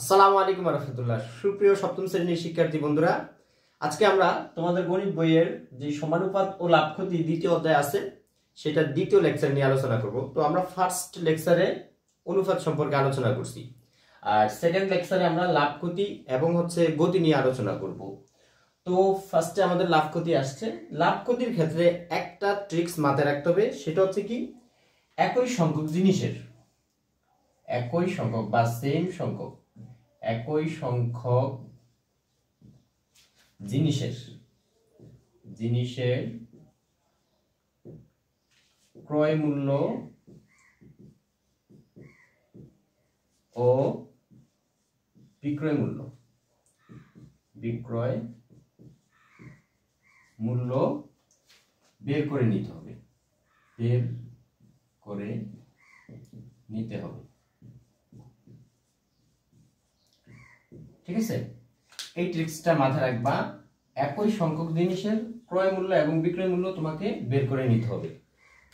আসসালামু আলাইকুম রহমতুল্লাহ। সুপ্রিয় সপ্তম শ্রেণীর শিক্ষার্থী বন্ধুরা, আজকে আমরা তোমাদের গণিত বইয়ের যে সমানুপাত ও লাভ ক্ষতি দ্বিতীয় অধ্যায় আছে সেটা দ্বিতীয় লেকচার নিয়ে আলোচনা করব। তো আমরা ফার্স্ট লেকচারে অনুপাত সম্পর্কে আলোচনা করছি, আর সেকেন্ড লেকচারে আমরা লাভ ক্ষতি এবং গতি নিয়ে আলোচনা করব। তো ফার্স্টে আমাদের লাভ ক্ষতি আসছে। লাভ ক্ষতির ক্ষেত্রে একটা ট্রিক্স মাথায় রাখতে হবে, সেটা হচ্ছে কি, একই সংখ্যক জিনিসের একই সংখ্যক বা সেম সংখ্যক একই সংখ্যক জিনিসের ক্রয় মূল্য ও বিক্রয় মূল্য বের করে নিতে হবে। ঠিক আছে, এই ট্রিক্সটা মাথায় রাখবা। একই সংখ্যক জিনিসের ক্রয় মূল্য এবং বিক্রয় মূল্য তোমাকে বের করে নিতে হবে,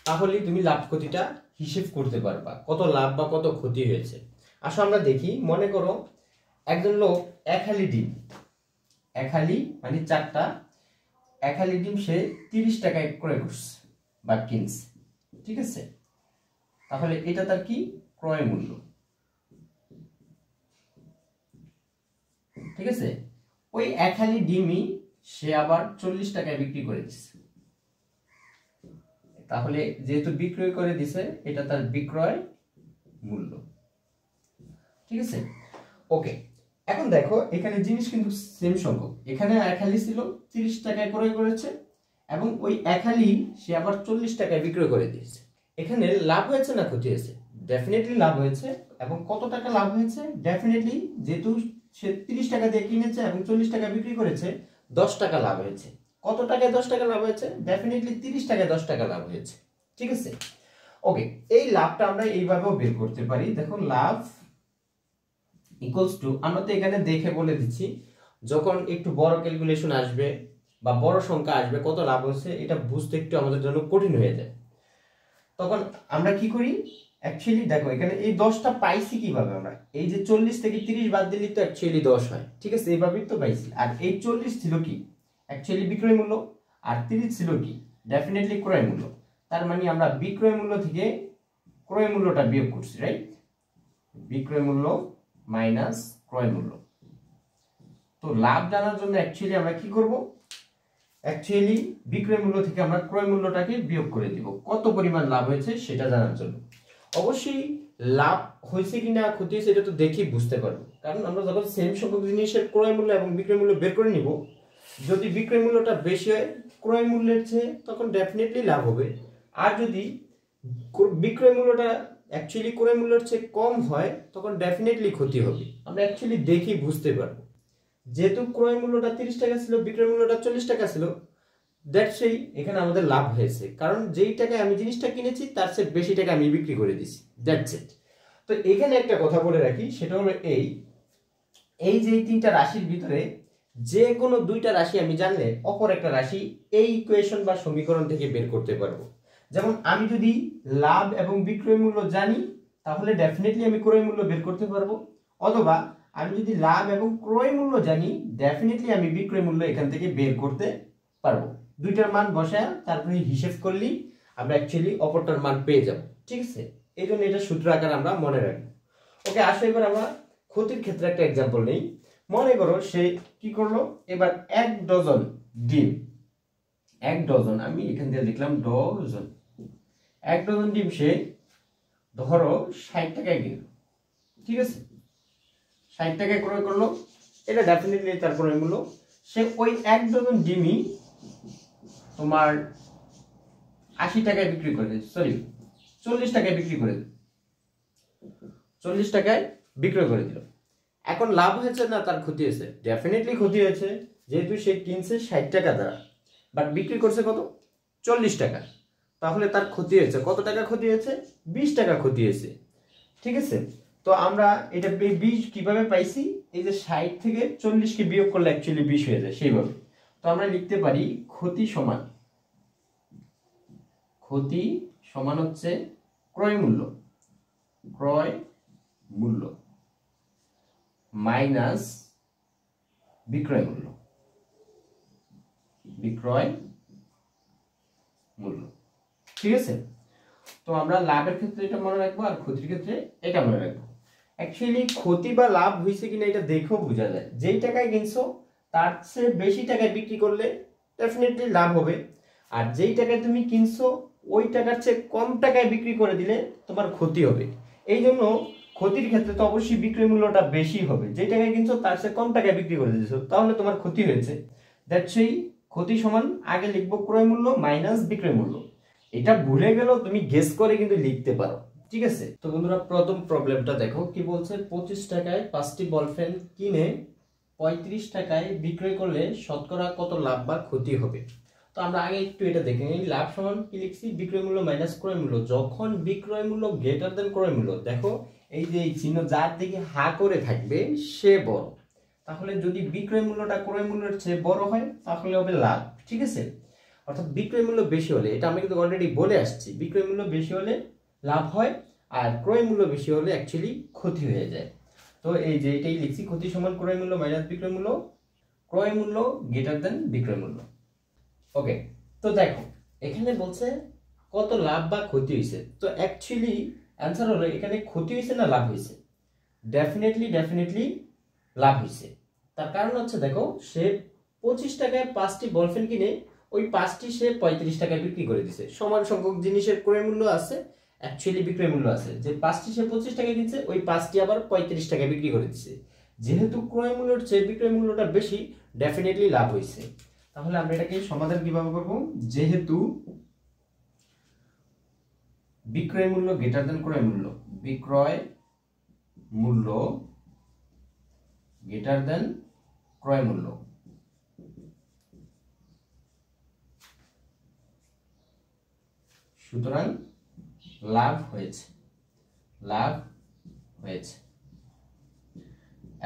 তাহলেই তুমি লাভ ক্ষতিটা হিসেব করতে পারবা, কত লাভ বা কত ক্ষতি হয়েছে। আসো আমরা দেখি। মনে করো একজন লোক এক হালি মানে চারটা এক হালি ডিম সে 30 টাকায় ক্রয় করছে বা কিনছে। ঠিক আছে, তাহলে এটা তার কি ক্রয় মূল্য। ঠিক আছে, ওই এক হালি ডিমই সে আবার 40 টাকায় বিক্রি করে দিচ্ছে, তাহলে যেহেতু বিক্রয় করে দিছে এটা তার বিক্রয় মূল্য। ঠিক আছে, ওকে। এখন দেখো এখানে জিনিস কিন্তু সেম সংখ্যক। এখানে এক হালি ছিল 30 টাকায় ক্রয় করেছে এবং ওই এক হালি সে আবার 40 টাকায় বিক্রয় করে দিয়েছে। এখানে লাভ হয়েছে না ক্ষতি হয়েছে? ডেফিনেটলি লাভ হয়েছে। এবং কত টাকা লাভ হয়েছে? ডেফিনেটলি যেহেতু সে 30 টাকা দিয়ে কিনেছে এবং 40 টাকা বিক্রি করেছে, 10 টাকা লাভ হয়েছে। কত টাকায় 10 টাকা লাভ হয়েছে? ডেফিনেটলি 30 টাকায় 10 টাকা লাভ হয়েছে। ঠিক আছে, ওকে। এই লাভটা আমরা এইভাবেও বের করতে পারি। দেখো, লাভ ইকুয়ালস টু, আমরা তো এখানে দেখে বলে দিচ্ছি, যখন একটু বড় ক্যালকুলেশন আসবে বা বড় সংখ্যা আসবে কত লাভ হচ্ছে এটা বুঝতে একটু আমাদের জন্য কঠিন হয়ে যায়, তখন আমরা কি করি, অ্যাকচুয়ালি দেখো এখানে এই 10টা পাইছি কিভাবে আমরা, এই যে 40 থেকে 30 বাদ দিলে তো অ্যাকচুয়ালি 10 হয়। ঠিক আছে, এইভাবেই তো পাইছি। আর এই 40 ছিল কি অ্যাকচুয়ালি বিক্রয় মূল্য, আর 30 ছিল কি ডেফিনেটলি ক্রয় মূল্য। তার মানে আমরা বিক্রয় মূল্য থেকে ক্রয় মূল্যটা বিয়োগ করছি, রাইট? বিক্রয় মূল্য মাইনাস ক্রয় মূল্য। তো লাভ জানার জন্য অ্যাকচুয়ালি আমরা কি করব, অ্যাকচুয়ালি বিক্রয় মূল্য থেকে আমরা ক্রয় মূল্যটাকে বিয়োগ করে দিব, কত পরিমাণ লাভ হয়েছে সেটা জানার জন্য। অবশ্যই লাভ হয়েছে কিনা ক্ষতি হয়েছে এটা তো দেখেই বুঝতে পারবো, কারণ আমরা যখন সেম সংখ্যক জিনিসের ক্রয় মূল্য এবং বিক্রয় মূল্য বের করে নিব, যদি বিক্রয় মূল্যটা বেশি হয় ক্রয় মূল্যের চেয়ে, তখন ডেফিনেটলি লাভ হবে। আর যদি বিক্রয় মূল্যটা অ্যাকচুয়ালি ক্রয় মূল্যের চেয়ে কম হয়, তখন ডেফিনেটলি ক্ষতি হবে। আমরা অ্যাকচুয়ালি দেখেই বুঝতে পারবো। যেহেতু ক্রয় মূল্যটা 30 টাকা ছিল, বিক্রয় মূল্যটা 40 টাকা ছিল, দ্যাটস এই এখানে আমাদের লাভ হয়েছে, কারণ যেই টাকায় আমি জিনিসটা কিনেছি তার চেয়ে বেশি টাকা আমি বিক্রি করে দিছি। That's it. তো এখানে একটা কথা বলে রাখি, সেটা হলো এই যে তিনটা রাশির ভিতরে যে কোনো দুইটা রাশি আমি জানলে অপর একটা রাশি এই ইকুয়েশন বা সমীকরণ থেকে বের করতে পারবো। যেমন আমি যদি লাভ এবং বিক্রয় মূল্য জানি, তাহলে ডেফিনেটলি আমি ক্রয় মূল্য বের করতে পারবো। অথবা আমি যদি লাভ এবং ক্রয় মূল্য জানি, ডেফিনেটলি আমি বিক্রয় মূল্য এখান থেকে বের করতে পারবো। দুইটার মান বসায় তারপরে হিসেব করলেই আমরা অ্যাকচুয়ালি অপরটার মান পেয়ে যাব। ঠিক আছে, এই জন্য এটা সূত্র আকারে আমরা মনে রাখবো। ওকে, আসো এবার আমরা ক্ষতির ক্ষেত্রে একটা এক্সাম্পল নেই। মনে করো সে কি করলো, এবার 1 ডজন ডিম, 1 ডজন, আমি এখান থেকে লিখলাম ডজন, 1 ডজন ডিম সে ধরো 60 টাকায় কিনলো। ঠিক আছে, 60 টাকায় ক্রয় করলো, এটা ডেফিনেটলি তার ক্রয় মূল্য। সে ওই 1 ডজন ডিমই তোমার 80 টাকায় বিক্রি করে দিল, সরি 40 টাকায় বিক্রি করে দিল, 40 টাকায় বিক্রয় করে দিল। এখন লাভ হয়েছে না তার ক্ষতি হয়েছে? ডেফিনেটলি ক্ষতি হয়েছে, যেহেতু সে কিনছে 60 টাকা দ্বারা বাট বিক্রি করছে কত, 40 টাকা। তাহলে তার ক্ষতি হয়েছে কত টাকা? ক্ষতি হয়েছে 20 টাকা ক্ষতি হয়েছে। ঠিক আছে, তো আমরা এটা 20 কিভাবে পাইছি, এই যে 60 থেকে 40 কে বিয়োগ করলে অ্যাকচুয়ালি 20 হয়ে যায় সেইভাবে। তো আমরা লিখতে পারি ক্ষতি সমান হচ্ছে ক্রয় মূল্য মাইনাস বিক্রয় মূল্য, বিক্রয় মূল্য। ঠিক আছে, তো আমরা লাভের ক্ষেত্রে এটা মনে রাখবো আর ক্ষতির ক্ষেত্রে এটা মনে রাখবো। অ্যাকচুয়ালি ক্ষতি বা লাভ হয়েছে কিনা এটা দেখেও বোঝা যায়। যেই টাকায় কিনছো তার চেয়ে বেশি টাকায় বিক্রি করলে ডেফিনেটলি লাভ হবে, আর যেই টাকায় তুমি কিনছো ওই টাকার চেয়ে কম টাকায় বিক্রি করে দিলে তোমার ক্ষতি হবে। এই জন্য ক্ষতির ক্ষেত্রে তো অবশ্যই বিক্রয় মূল্যটা বেশি হবে। যেই টাকায় কিনছো তার চেয়ে কম টাকায় বিক্রি করে দিয়েছো, তাহলে তোমার ক্ষতি হয়েছে। দ্যাটস সেই ক্ষতি সমান আগে লিখবো ক্রয় মূল্য মাইনাস বিক্রয় মূল্য। এটা ভুলে গেলেও তুমি গেস করে কিন্তু লিখতে পারো। ঠিক আছে, তো বন্ধুরা প্রথম প্রবলেমটা দেখো কি বলছে, 25 টাকায় 5টি বল পেন কিনে 35 টাকায় বিক্রয় করলে শতকরা কত লাভ বা ক্ষতি হবে। তো আমরা আগে একটু এটা দেখে নিই। লাভ সমান কি লিখছি, বিক্রয় মূল্য মাইনাস ক্রয় মূল্য। যখন বিক্রয় মূল্য গ্রেটার দেন ক্রয় মূল্য, দেখো এই যে এই চিহ্ন যার দিকে হা করে থাকবে সে বড়, তাহলে যদি বিক্রয় মূল্যটা ক্রয় মূল্যের চেয়ে বড় হয় তাহলে হবে লাভ। ঠিক আছে, অর্থাৎ বিক্রয় মূল্য বেশি হলে, এটা আমি কিন্তু অলরেডি বলে আসছি, বিক্রয় মূল্য বেশি হলে লাভ হয় আর ক্রয় মূল্য বেশি হলে অ্যাকচুয়ালি ক্ষতি হয়ে যায়। তো এই যে এটাই লিখছি, ক্ষতি সমান ক্রয় মূল্য মাইনাস বিক্রয় মূল্য, ক্রয় মূল্য গ্রেটার দেন বিক্রয় মূল্য। ওকে, তো দেখো এখানে বলছে কত লাভ বা ক্ষতি হয়েছে। তো অ্যাকচুয়ালি অ্যান্সার হলো এখানে ক্ষতি হয়েছে না লাভ হয়েছে, ডেফিনেটলি লাভ হয়েছে। তার কারণ হচ্ছে দেখো সে 25 টাকায় 5টি বল পেন কিনে ওই 5টি সে 35 টাকায় বিক্রি করে দিছে। সমান সংখ্যক জিনিসের ক্রয় মূল্য আছে, অ্যাকচুয়ালি বিক্রয় মূল্য আছে। যে 5টি সে 25 টাকায় কিনছে ওই 5টি আবার 35 টাকায় বিক্রি করে দিছে। যেহেতু ক্রয় মূল্যের চেয়ে বিক্রয় মূল্যটা বেশি, ডেফিনেটলি লাভ হয়েছে। তাহলে আমরা এটাকে সমাধান কিভাবে করব, যেহেতু বিক্রয় মূল্য গ্রেটার দেন ক্রয় মূল্য, বিক্রয় মূল্য গ্রেটার দেন ক্রয় মূল্য, সুতরাং লাভ হয়েছে, লাভ হয়েছে।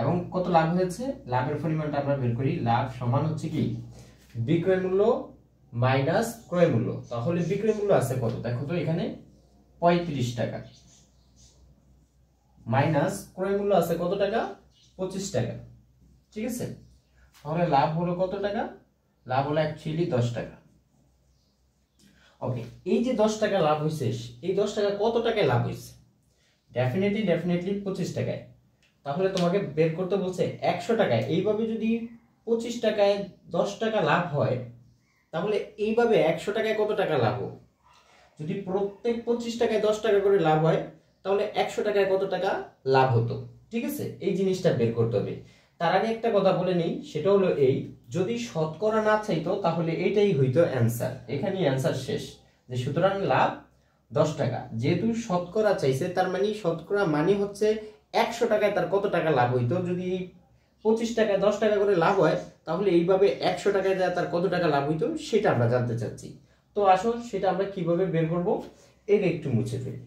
এবং কত লাভ হয়েছে, লাভের পরিমাণটা আমরা বের করি। লাভ সমান হচ্ছে কি, বিক্রয় মূল্য মাইনাস ক্রয় মূল্য। তাহলে বিক্রয় মূল্য আছে কত, দেখো তো এখানে 35 টাকা, মাইনাস ক্রয় মূল্য আছে কত টাকা, 25 টাকা। ঠিক আছে, তাহলে লাভ হলো কত টাকা, লাভ হলো অ্যাকচুয়ালি 10 টাকা। ওকে, এই যে 10 টাকা লাভ হয়েছে, এই 10 টাকা কত টাকায় লাভ হয়েছে, ডেফিনেটলি 25 টাকায়। তাহলে তোমাকে বের করতে বলছে 100 টাকায়। এইভাবে যদি 25 টাকায় 10 টাকা লাভ হয়, তাহলে এইভাবে 100 টাকায় কত টাকা লাভ হবে। যদি প্রত্যেক 25 টাকায় 10 টাকা করে লাভ হয়, তাহলে 100 টাকায় কত টাকা লাভ হতো। ঠিক আছে, এই জিনিসটা বের করতে হবে। তার আগে একটা কথা বলে নিই, সেটা হলো এই, যদি শতকরা না চাইতো তাহলে এটাই হইতো অ্যান্সার, এখানেই অ্যান্সার শেষ। যে সুতরাং লাভ 10 টাকা, যেহেতু শতকরা চাইছে তার মানে শতকরা মানে হচ্ছে 100 টাকায় তার কত টাকা লাভ হইতো। যদি 25 টাকায় 10 টাকা করে লাভ হয়, তাহলে এইভাবে 100 টাকায় তার কত টাকা লাভ হইতো সেটা আমরা জানতে চাচ্ছি। তো আসো সেটা আমরা কিভাবে বের করব, এটা একটু মুছে ফেলি।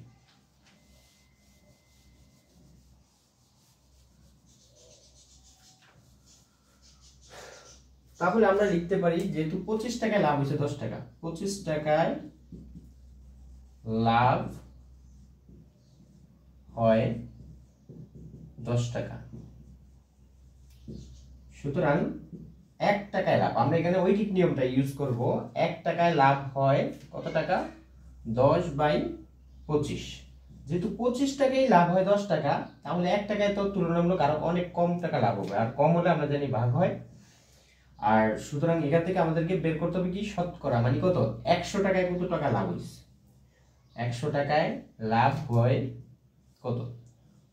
তাহলে আমরা লিখতে পারি, যেহেতু 25 টাকায় লাভ হয়েছে 10 টাকা, 25 টাকায় লাভ হয় 10 টাকা, সুতরাং 1 টাকায় লাভ, আমরা এখানে ঐকিক নিয়মটা ইউজ করব। 1 টাকায় লাভ হয় কত টাকা, 10/25। যেহেতু 25 টাকায় লাভ হয় 10 টাকা, তাহলে 1 টাকায় তো তুলনামূলক আরো অনেক কম টাকা লাভ হবে, আর কম হলে আমরা জানি ভাগ হয়। আর সুতরাং এখান থেকে আমাদেরকে বের করতে হবে কি, শতকরা মানে কত, 100 টাকায় কত টাকা লাভ হয়েছে। 100 টাকায় লাভ হয় কত,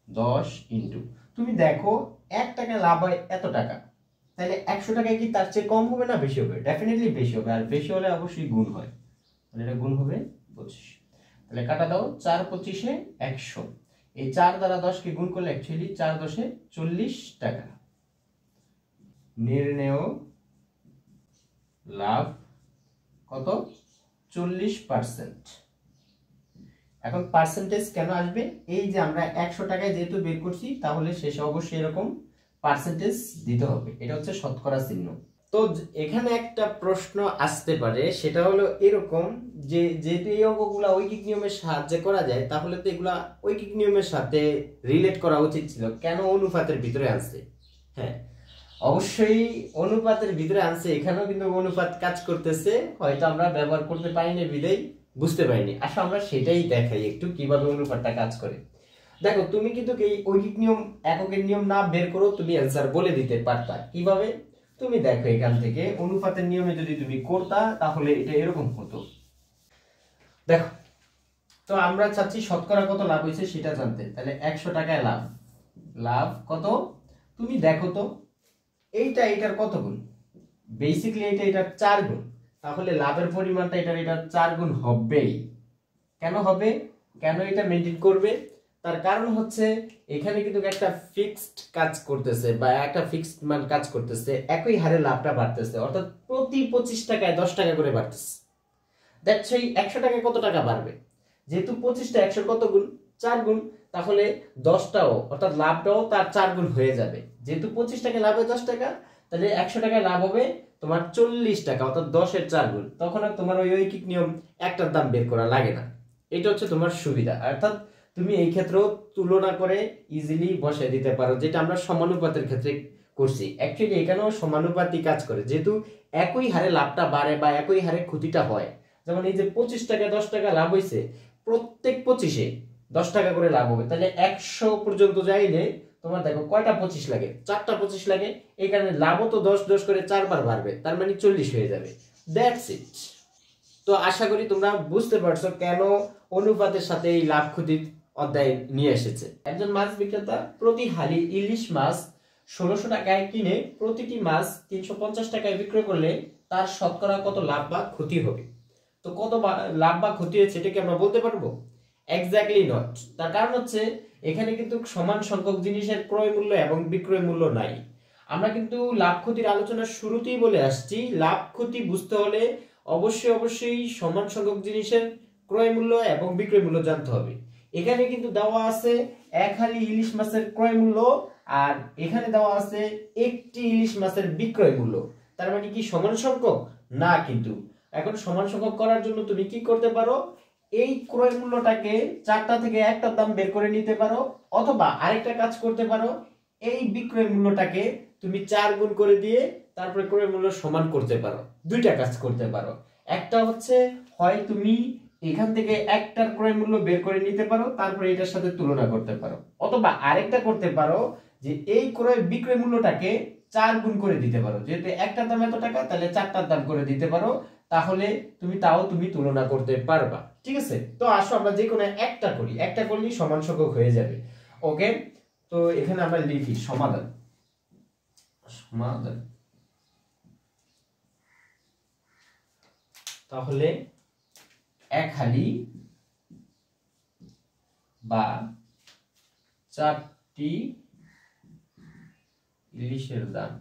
10 ইন্টু, তুমি দেখো 1 টাকায় লাভ হয় এত টাকা, তাহলে 100 টাকায় কি তার চেয়ে কম হবে না বেশি হবে, ডেফিনেটলি বেশি হবে। আর বেশি হলে অবশ্যই গুণ হয়, তাহলে এটা গুণ হবে 25। তাহলে কাটা দাও, 4 25 100, এই 4 দ্বারা 10 কে গুণ করলে অ্যাকচুয়ালি 4 10 40 টাকা। নির্ণেয় লাভ কত, 40%। এখন পার্সেন্টেজ কেন আসবে, এই যে আমরা 100 টাকায় যেহেতু বের করছি, তাহলে শেষে অবশ্যই এরকম পার্সেন্টেজ দিতে হবে। এটা হচ্ছে শতকরা চিহ্ন। তো এখানে একটা প্রশ্ন আসতে পারে, সেটা হলো এরকম যে যেহেতু এই অঙ্কগুলা ঐকিক নিয়মের সাহায্যে করা যায়, তাহলে তো এগুলা ঐকিক নিয়মের সাথে রিলেট করা উচিত ছিল, কেন অনুপাতের ভিতরে আনছে? হ্যাঁ, অবশ্যই অনুপাতের ভিতরে আনছে, এখানেও কিন্তু অনুপাত কাজ করতেছে, হয়তো আমরা ব্যবহার করতে পারিনি বিদেই বুঝতে পারিনি। আসলে আমরা সেটাই দেখাই একটু কিভাবে অনুপাতটা কাজ করে। দেখো তুমি কিন্তু এই ঐকিক নিয়ম এককের নিয়ম না বের করো তুমি অ্যান্সার বলে দিতে পারতা। কিভাবে? তুমি দেখো এখান থেকে অনুপাতের নিয়মে যদি তুমি করতা তাহলে এটা এরকম হতো। দেখো, তো আমরা চাচ্ছি শতকরা কত লাভ হয়েছে সেটা জানতে, তাহলে 100 টাকায় লাভ, লাভ কত তুমি দেখো তো, এইটা এটার কত গুণ? বেসিক্যালি এটা এটার 4 গুণ, তাহলে লাভের পরিমাণটা এটার 4 গুণ হবেই। কেন হবে? কেন এটা মেইনটেইন করবে? তার কারণ হচ্ছে এখানে কিন্তু একটা ফিক্সড কাজ করতেছে বা একটা ফিক্সড মান কাজ করতেছে, একই হারে লাভটা বাড়তেছে, অর্থাৎ প্রতি 25 টাকায় 10 টাকা করে বাড়তেছে। দ্যাটস সেই 100 টাকায় কত টাকা বাড়বে? যেহেতু 25টা 100 কত গুণ? 4 গুণ, তাহলে 10টাও অর্থাৎ লাভটাও তার 4 গুণ হয়ে যাবে। যেহেতু 25 টাকা লাভে 10 টাকা, তাহলে 100 টাকায় লাভ হবে তোমার 40 টাকা, অর্থাৎ 10-এর 4 গুণ। তখন আর তোমার ওই ঐকিক নিয়ম একটার দাম বের করা লাগে না। এটা হচ্ছে তোমার সুবিধা, অর্থাৎ তুমি এই ক্ষেত্রেও তুলনা করে ইজিলি বসায় দিতে পারো, যেটা আমরা সমানুপাতের ক্ষেত্রে করছি। অ্যাকচুয়ালি এখানেও সমানুপাতি কাজ করে, যেহেতু একই হারে লাভটা বাড়ে বা একই হারে ক্ষতিটা হয়। যেমন এই যে 25 টাকা 10 টাকা লাভ হয়েছে, প্রত্যেক 25-এ 10 টাকা করে লাভ হবে, তাহলে 100 পর্যন্ত যাইলে তোমার দেখো কয়টা 25 লাগে? 4টা 25 লাগে। এই কারণে লাভও তো 10 10 করে 4 বার বাড়বে, তার মানে 40 হয়ে যাবে। That's it. তো আশা করি তোমরা বুঝতে পারছো কেন অনুপাতের সাথে এই লাভ ক্ষতির অধ্যায় নিয়ে এসেছে। একজন মাছ বিক্রেতা প্রতি হালি ইলিশ মাছ 1600 টাকায় কিনে প্রতিটি মাছ 350 টাকায় বিক্রয় করলে তার শতকরা কত লাভ বা ক্ষতি হবে? তো কত লাভ বা ক্ষতি হচ্ছে এটা কি আমরা বলতে পারবো? Exactly not. তার কারণ হচ্ছে এখানে কিন্তু সমান সংখ্যক জিনিসের ক্রয় মূল্য এবং বিক্রয় মূল্য নাই। আমরা কিন্তু লাভ ক্ষতির আলোচনার শুরুতেই বলে আসছি, লাভ ক্ষতি বুঝতে হলে অবশ্যই সমান সংখ্যক জিনিসের ক্রয় মূল্য এবং বিক্রয় মূল্য জানতে হবে। এখানে কিন্তু দেওয়া আছে এক হালি ইলিশ মাছের ক্রয় মূল্য, আর এখানে দেওয়া আছে একটি ইলিশ মাছের বিক্রয় মূল্য। তার মানে কি সমান সংখ্যক? না। কিন্তু এখন সমান সংখ্যক করার জন্য তুমি কি করতে পারো? এই ক্রয় মূল্যটাকে 4টা থেকে একটার দাম বের করে নিতে পারো, অথবা আরেকটা কাজ করতে পারো, এই বিক্রয় মূল্যটাকে তুমি 4 গুণ করে দিয়ে তারপরে ক্রয় মূল্য সমান করতে পারো। দুইটা কাজ করতে পারো। একটা হচ্ছে হয় তুমি এখান থেকে একটার ক্রয় মূল্য বের করে নিতে পারো, তারপরে এটার সাথে তুলনা করতে পারো, অথবা আরেকটা করতে পারো যে এই ক্রয় বিক্রয় মূল্যটাকে 4 গুণ করে দিতে পারো। যেহেতু একটার দাম এত টাকা, তাহলে 4টার দাম করে দিতে পারো, তাহলে তুমি তুলনা করতে পারবা। ঠিক আছে? তো আসো আমরা যে কোনো একটা করি, একটা করলেই সমান সংখ্যক হয়ে যাবে। ওকে, তো এখানে আমরা লিখি সমাধান। সমাধান তাহলে এক হালি বা 4টি ইলিশের দাম,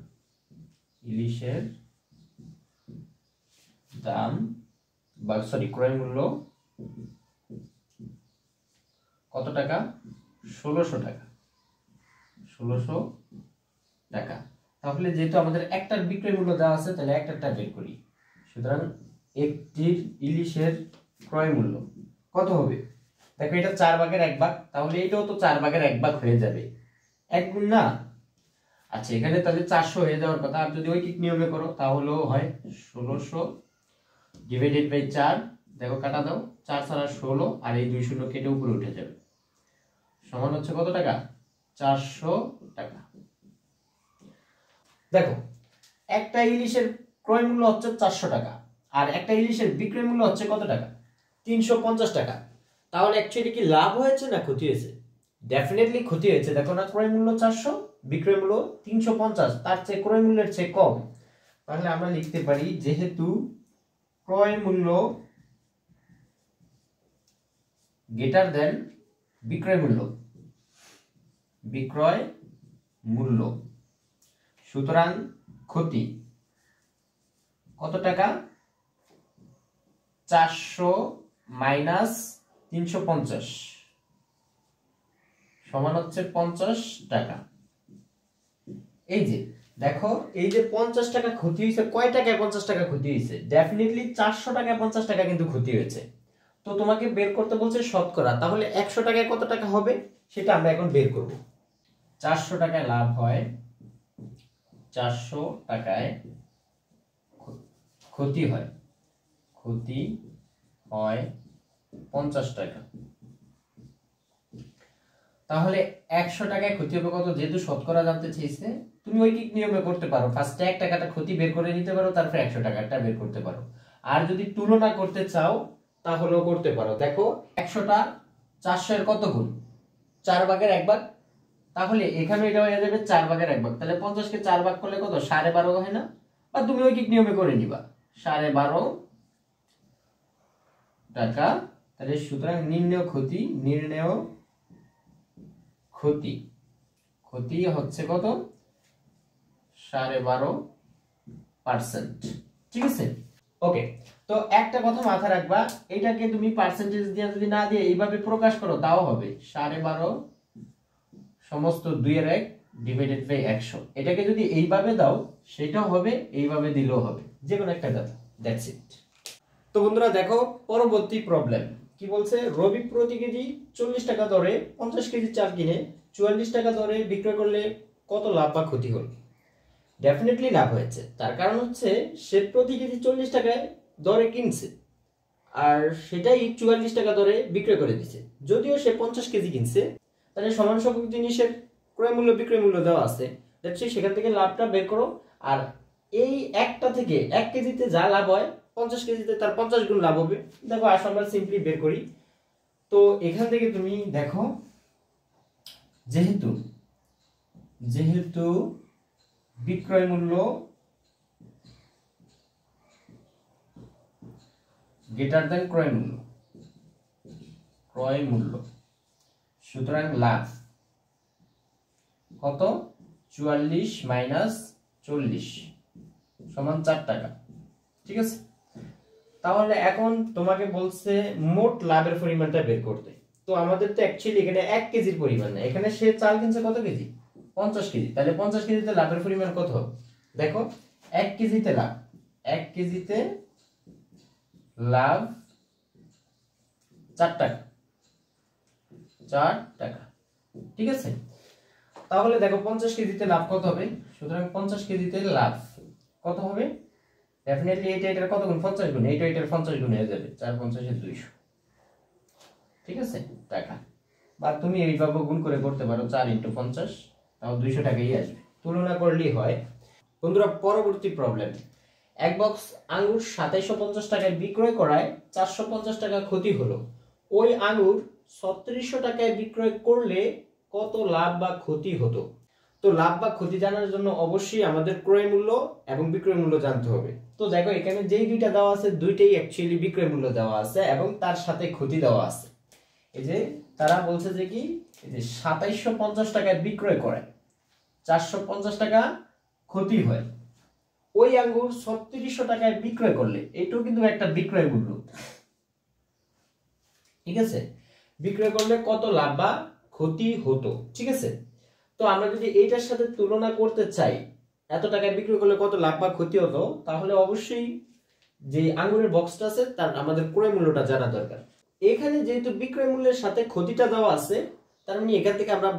ইলিশের দাম বা ক্রয় মূল্য কত টাকা? 1600 টাকা। 1600 টাকা। তাহলে যেহেতু আমাদের একটার বিক্রয় মূল্য দেওয়া আছে, তাহলে একটারটা বের করি। সুতরাং একটির ইলিশের ক্রয় মূল্য কত হবে? দেখো এটা 4 ভাগের 1 ভাগ, তাহলে এটাও তো 4 ভাগের 1 ভাগ হয়ে যাবে। 1 গুণ না? আচ্ছা, এখানে তাহলে 400 হয়ে যাওয়ার কথা। আর যদি ঐকিক নিয়মে করো তাহলেও হয় 1600 ডিভাইডেড বাই 4। দেখো কাটা দাও, 4 ছাড়া 16, আর এই 2 শূন্য কেটে উপরে উঠে যাবে, সমান হচ্ছে কত টাকা? 400 টাকা। দেখো একটা ইলিশের ক্রয় মূল্য হচ্ছে 400 টাকা, আর একটা ইলিশের বিক্রয় মূল্য হচ্ছে কত টাকা? 350 টাকা। তাহলে অ্যাকচুয়ালি কি লাভ হয়েছে না ক্ষতি হয়েছে? ডেফিনেটলি ক্ষতি হয়েছে। দেখো না, ক্রয় মূল্য 400, বিক্রয় মূল্য 350, তার চেয়ে ক্রয় মূল্যের চেয়ে কম। তাহলে আমরা লিখতে পারি যেহেতু ক্রয় মূল্য গ্রেটার দেন বিক্রয় মূল্য, বিক্রয় মূল্য, সুতরাং ক্ষতি কত টাকা? 400 মাইনাস 350 সমান হচ্ছে 50 টাকা। এই যে দেখো এই যে 50 টাকা ক্ষতি হয়েছে, কয় টাকায় 50 টাকা ক্ষতি হয়েছে? ডেফিনেটলি 400 টাকায় 50 টাকা কিন্তু ক্ষতি হয়েছে। তো তোমাকে বের করতে বলছে শতকরা, তাহলে 100 টাকায় কত টাকা হবে সেটা আমরা এখন বের করব। 400 টাকায় লাভ হয়, 400 টাকায় ক্ষতি হয়, ক্ষতি হয় 50 টাকা। তাহলে 100 টাকায় ক্ষতি হবে কত? যেহেতু শতকরা জানতে চেয়েছে, তুমি ঐকিক নিয়মে করতে পারো, ফার্স্টে 1 টাকাটা ক্ষতি বের করে নিতে পারো, তারপর 100 টাকাটা বের করতে পারো। আর যদি তুলনা করতে চাও তাহলেও করতে পারো। দেখো 100টা 400 এর কত গুণ? 4 ভাগের 1 ভাগ। তাহলে এখানে এটা হয়ে যাবে 4 ভাগের 1 ভাগ। তাহলে 50 কে 4 ভাগ করলে কত? 12.5 হয় না? বা তুমি ঐকিক নিয়মে করে নিবা 12.5 টাকা। তাহলে সুতরাং নির্ণেয় ক্ষতি, নির্ণেয় ক্ষতি, ক্ষতি হচ্ছে কত? 12.5%। ঠিক আছে, ওকে। তো একটা কথা মাথায় রাখবা, এটাকে তুমি পার্সেন্টেজ দিয়ে যদি না দিয়ে এইভাবে প্রকাশ করো তাও হবে 12.5 সমস্ত 2 এর 1 ডিভাইডেড বাই 100। এটাকে যদি এইভাবে দাও সেটাও হবে, এইভাবে দিলেও হবে, যে কোনো একটা দাও, দ্যাটস ইট। তো বন্ধুরা দেখো পরবর্তী প্রবলেম কি বলছে? রবি প্রতি কেজি 40 টাকা দরে 50 কেজি চাল কিনে 44 টাকা দরে বিক্রয় করলে কত লাভ বা ক্ষতি হল? ডেফিনেটলি লাভ হয়েছে, তার কারণ হচ্ছে সে প্রতি কেজি 40 টাকায় দরে কিনছে, আর সেটাই 44 টাকা দরে বিক্রয় করে দিচ্ছে। যদিও সে 50 কেজি কিনছে, তাহলে সমান সংখ্যক জিনিসের ক্রয় মূল্য বিক্রয় মূল্য দেওয়া আছে, সেখান থেকে লাভটা বের করো। আর এই একটা থেকে 1 কেজিতে যা লাভ হয় 50 কেজিতে তার 50 গুণ লাভ হবে। দেখো আসলে আমরা সিম্পলি বের করি। তো এখান থেকে তুমি দেখো, যেহেতু যেহেতু বিক্রয় মূল্য গ্রেটার দেন ক্রয় মূল্য, ক্রয় মূল্য, সুতরাং লাভ কত? 44 মাইনাস 40 সমান 4 টাকা। ঠিক আছে, তাহলে এখন তোমাকে বলছে মোট লাভের পরিমাণটা বের করতে। তো আমাদের তো অ্যাকচুয়ালি এখানে 1 কেজির পরিমাণ না, এখানে সে চাল কিনছে কত কেজি? 50 কেজি। তাহলে 50 কেজিতে লাভের পরিমাণ কত হবে? দেখো 1 কেজিতে লাভ, 1 কেজিতে লাভ 4 টাকা, 4 টাকা। ঠিক আছে, তাহলে দেখো 50 কেজিতে লাভ কত হবে? সুতরাং 50 কেজিতে লাভ কত হবে? ডেফিনেটলি এটা এটার কত গুণ? 50 গুণ। এটা এটার 50 গুণ হয়ে যাবে, 4 50 এ 200। ঠিক আছে, টাকা। বা তুমি এইভাবে গুণ করে করতে পারো, 4 × 50, তাও 200 টাকাই আসবে, তুলনা করলেই হয়। বন্ধুরা পরবর্তী প্রবলেম, এক বক্স আঙ্গুর 2750 টাকায় বিক্রয় করায় 450 টাকা ক্ষতি হলো। ওই আঙ্গুর 3600 টাকায় বিক্রয় করলে কত লাভ বা ক্ষতি হতো? তো লাভ বা ক্ষতি জানার জন্য অবশ্যই আমাদের ক্রয় মূল্য এবং বিক্রয় মূল্য জানতে হবে। তো দেখো এখানে যেই দুইটা দেওয়া আছে দুইটাই অ্যাকচুয়ালি বিক্রয় মূল্য দেওয়া আছে এবং তার সাথে ক্ষতি দেওয়া আছে। এই যে তারা বলছে যে কি, এই যে 2750 টাকায় বিক্রয় করে 450 টাকা ক্ষতি হয়, ওই আঙ্গুর 3600 টাকায় বিক্রয় করলে, এটাও কিন্তু একটা বিক্রয় মূল্য। ঠিক আছে, বিক্রয় করলে কত লাভ বা ক্ষতি হতো। ঠিক আছে, তো আমরা যদি এইটার সাথে তুলনা করতে চাই, এত টাকায় বিক্রি করলে কত লাভ বা ক্ষতি হতো, তাহলে অবশ্যই যে আঙ্গুরের বক্সটা আছে তার আমাদের ক্রয় মূল্যটা জানা দরকার। এখানে যেহেতু বিক্রয় মূল্যের সাথে ক্ষতিটা দেওয়া আছে, তার মানে এখান থেকে আমরা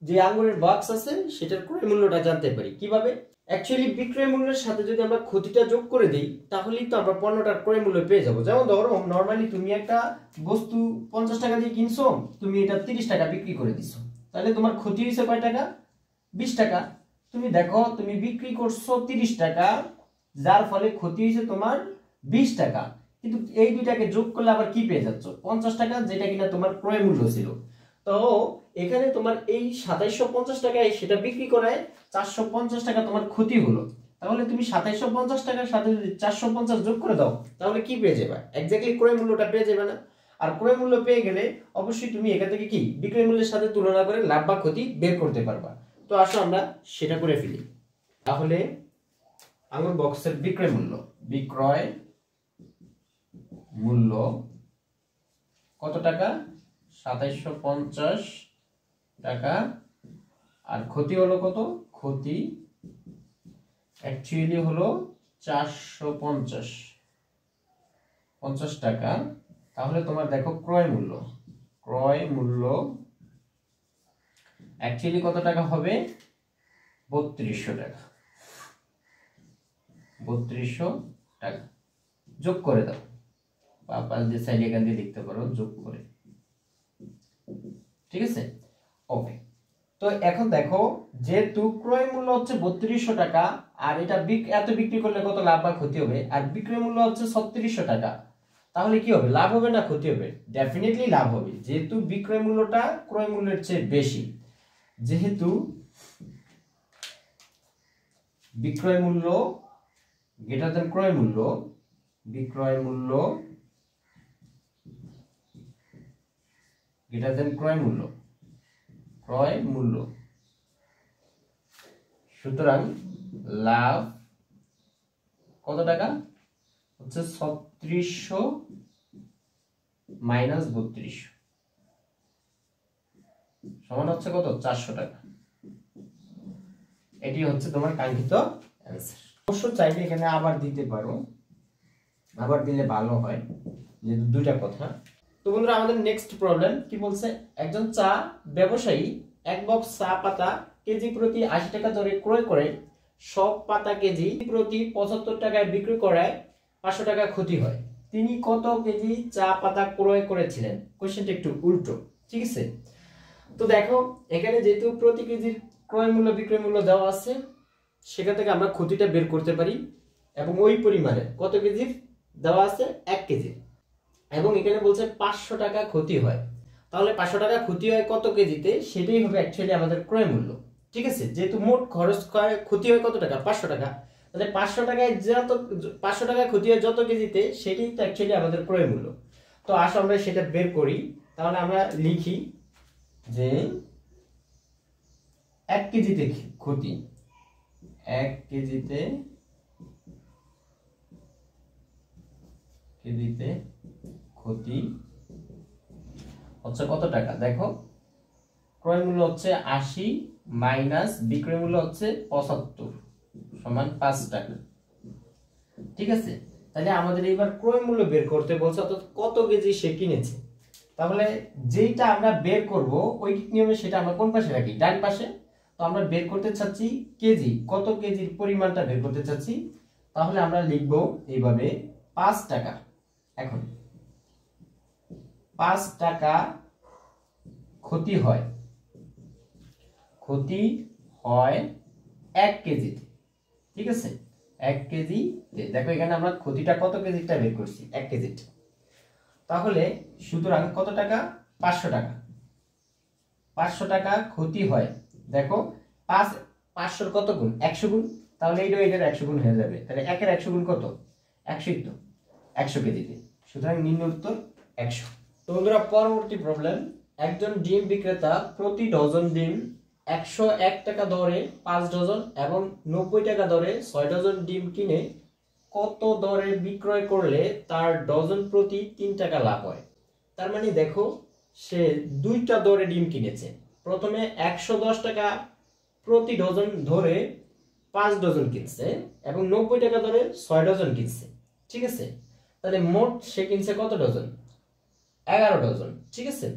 যে আঙ্গুরের বক্স আছে সেটার ক্রয় মূল্যটা জানতে পারি। কিভাবে? অ্যাকচুয়ালি বিক্রয় মূল্যের সাথে যদি আমরা ক্ষতিটা যোগ করে দেই তাহলেই তো আমরা পণ্যটার ক্রয় মূল্য পেয়ে যাব। যেমন ধরো নরমালি তুমি একটা বস্তু 50 টাকা দিয়ে কিনছো, তুমি এটা 30 টাকা বিক্রি করে দিছো, তাহলে তোমার ক্ষতি হয়েছে কয় টাকা? 20 টাকা। তুমি দেখো তুমি বিক্রি করছো 30 টাকা, যার ফলে ক্ষতি হয়েছে তোমার 20 টাকা, কিন্তু এই দুইটাকে যোগ করলে আবার কি পেয়ে যাচ্ছ? 50 টাকা, যেটা কিনা তোমার ক্রয় মূল্য ছিল। তো এখানে তোমার এই 2750 টাকায় সেটা বিক্রি করায় 450 টাকা তোমার ক্ষতি হলো। তাহলে তুমি 2750 টাকার সাথে যদি 450 যোগ করে দাও তাহলে কি পেয়ে যাবে? এক্স্যাক্টলি ক্রয় মূল্যটা পেয়ে যাবে না? আর ক্রয় মূল্য পেয়ে গেলে অবশ্যই তুমি এখান থেকে কি বিক্রয় মূল্যের সাথে তুলনা করে লাভ বা ক্ষতি বের করতে পারবা। তো আসো আমরা সেটা করে ফেলি। তাহলে আঙ্গুর বক্সের বিক্রয় মূল্য, বিক্রয় মূল্য কত টাকা? 2750 টাকা। আর ক্ষতি হলো কত? ক্ষতি অ্যাকচুয়ালি হলো 450 টাকা। তাহলে তোমার দেখো ক্রয় মূল্য অ্যাকচুয়ালি কত টাকা হবে? 3200 টাকা। 3200 টাকা যোগ করে দাও, বা পাঁচ দিয়ে সাইডে এখান দিয়ে লিখতে পারো যোগ করে। ঠিক আছে, ওকে। তো এখন দেখো, যেহেতু ক্রয় মূল্য হচ্ছে 3200 টাকা, আর এটা এত বিক্রি করলে কত লাভ বা ক্ষতি হবে, আর বিক্রয় মূল্য হচ্ছে 3600 টাকা, তাহলে কি হবে? লাভ হবে না ক্ষতি হবে? ডেফিনেটলি লাভ হবে, যেহেতু বিক্রয় মূল্যটা ক্রয় মূল্যের চেয়ে বেশি। যেহেতু বিক্রয় মূল্য গ্রেটার দেন ক্রয় মূল্য, বিক্রয় মূল্য গ্রেটার দেন ক্রয় মূল্য, সুতরাং লাভ কত টাকা হচ্ছে? 3600 মাইনাস 3200 সমান হচ্ছে কত? 400 টাকা। এটি হচ্ছে তোমার কাঙ্ক্ষিত অ্যান্সার। অবশ্য চাইলে এখানে আবার দিতে পারো, আবার দিলে ভালো হয়, যেহেতু দুইটা কথা। তো বন্ধুরা, আমাদের নেক্সট প্রবলেম কি বলছে? একজন চা ব্যবসায়ী এক বক্স চা পাতা কেজি প্রতি 80 টাকা দরে ক্রয় করে সব পাতা কেজি প্রতি 75 টাকায় বিক্রি করায় 500 টাকা ক্ষতি হয়। তিনি কত কেজি চা পাতা ক্রয় করেছিলেন? কোশ্চেনটা একটু উল্টো, ঠিক আছে? তো দেখো, এখানে যেহেতু প্রতি কেজির ক্রয় মূল্য বিক্রয় মূল্য দেওয়া আছে, সেখান থেকে আমরা ক্ষতিটা বের করতে পারি। এবং ওই পরিমাণে কত কেজির দেওয়া আছে? 1 কেজি। এবং এখানে বলছে 500 টাকা ক্ষতি হয়। তাহলে 500 টাকা ক্ষতি হয় কত কেজিতে, সেটাই হবে অ্যাকচুয়ালি আমাদের ক্রয় মূল্য। ঠিক আছে, যেহেতু মোট খরচ ক্ষতি হয় কত টাকা? 500 টাকা। তাহলে 500 টাকায় 500 টাকা ক্ষতি হয় যত কেজিতে, সেটাই তো অ্যাকচুয়ালি আমাদের ক্রয় মূল্য। তো আসো আমরা সেটা বের করি। তাহলে আমরা লিখি যে 1 কেজিতে ক্ষতি, 1 কেজিতে ক্ষতি হচ্ছে কত টাকা? দেখো, ক্রয় মূল্য হচ্ছে 80 মাইনাস বিক্রয় মূল্য হচ্ছে 75 সমান 5 টাকা। ঠিক আছে, তাহলে আমাদের এবার ক্রয় মূল্য বের করতে বলছে, অর্থাৎ কত কেজি সে কিনেছে। তাহলে যেইটা আমরা বের করব ওই নিয়মে সেটা আমরা কোন পাশে রাখি? ডান পাশে। তো আমরা বের করতে চাচ্ছি কেজি, কত কেজির পরিমাণটা বের করতে চাচ্ছি। তাহলে আমরা লিখব এইভাবে 5 টাকা। এখন 5 টাকা ক্ষতি হয় 1 কেজিতে। ঠিক আছে, 1 কেজি। দেখো এখানে আমরা ক্ষতিটা কত কেজিটা বের করছি? 1 কেজিটা। তাহলে সুতরাং কত টাকা? 500 টাকা। 500 টাকা ক্ষতি হয়। দেখো 500 কত গুণ? 100 গুণ। তাহলে এটার 100 গুণ হয়ে যাবে। তাহলে 1 এর 100 গুণ কত? 100ই তো, 100 কেজিতে। সুতরাং নিম্ন উত্তর 100। তো বন্ধুরা, পরবর্তী প্রবলেম। একজন ডিম বিক্রেতা প্রতি ডজন ডিম 101 টাকা দরে 5 ডজন এবং 90 টাকা দরে 6 ডজন ডিম কিনে কত দরে বিক্রয় করলে তার ডজন প্রতি 3 টাকা লাভ হয়? তার মানে দেখো, সে দুইটা দরে ডিম কিনেছে। প্রথমে 110 টাকা প্রতি ডজন ধরে 5 ডজন কিনছে এবং 90 টাকা ধরে 6 ডজন কিনছে। ঠিক আছে, তাহলে মোট সে কিনছে কত ডজন? 11 ডজন। ঠিক আছে,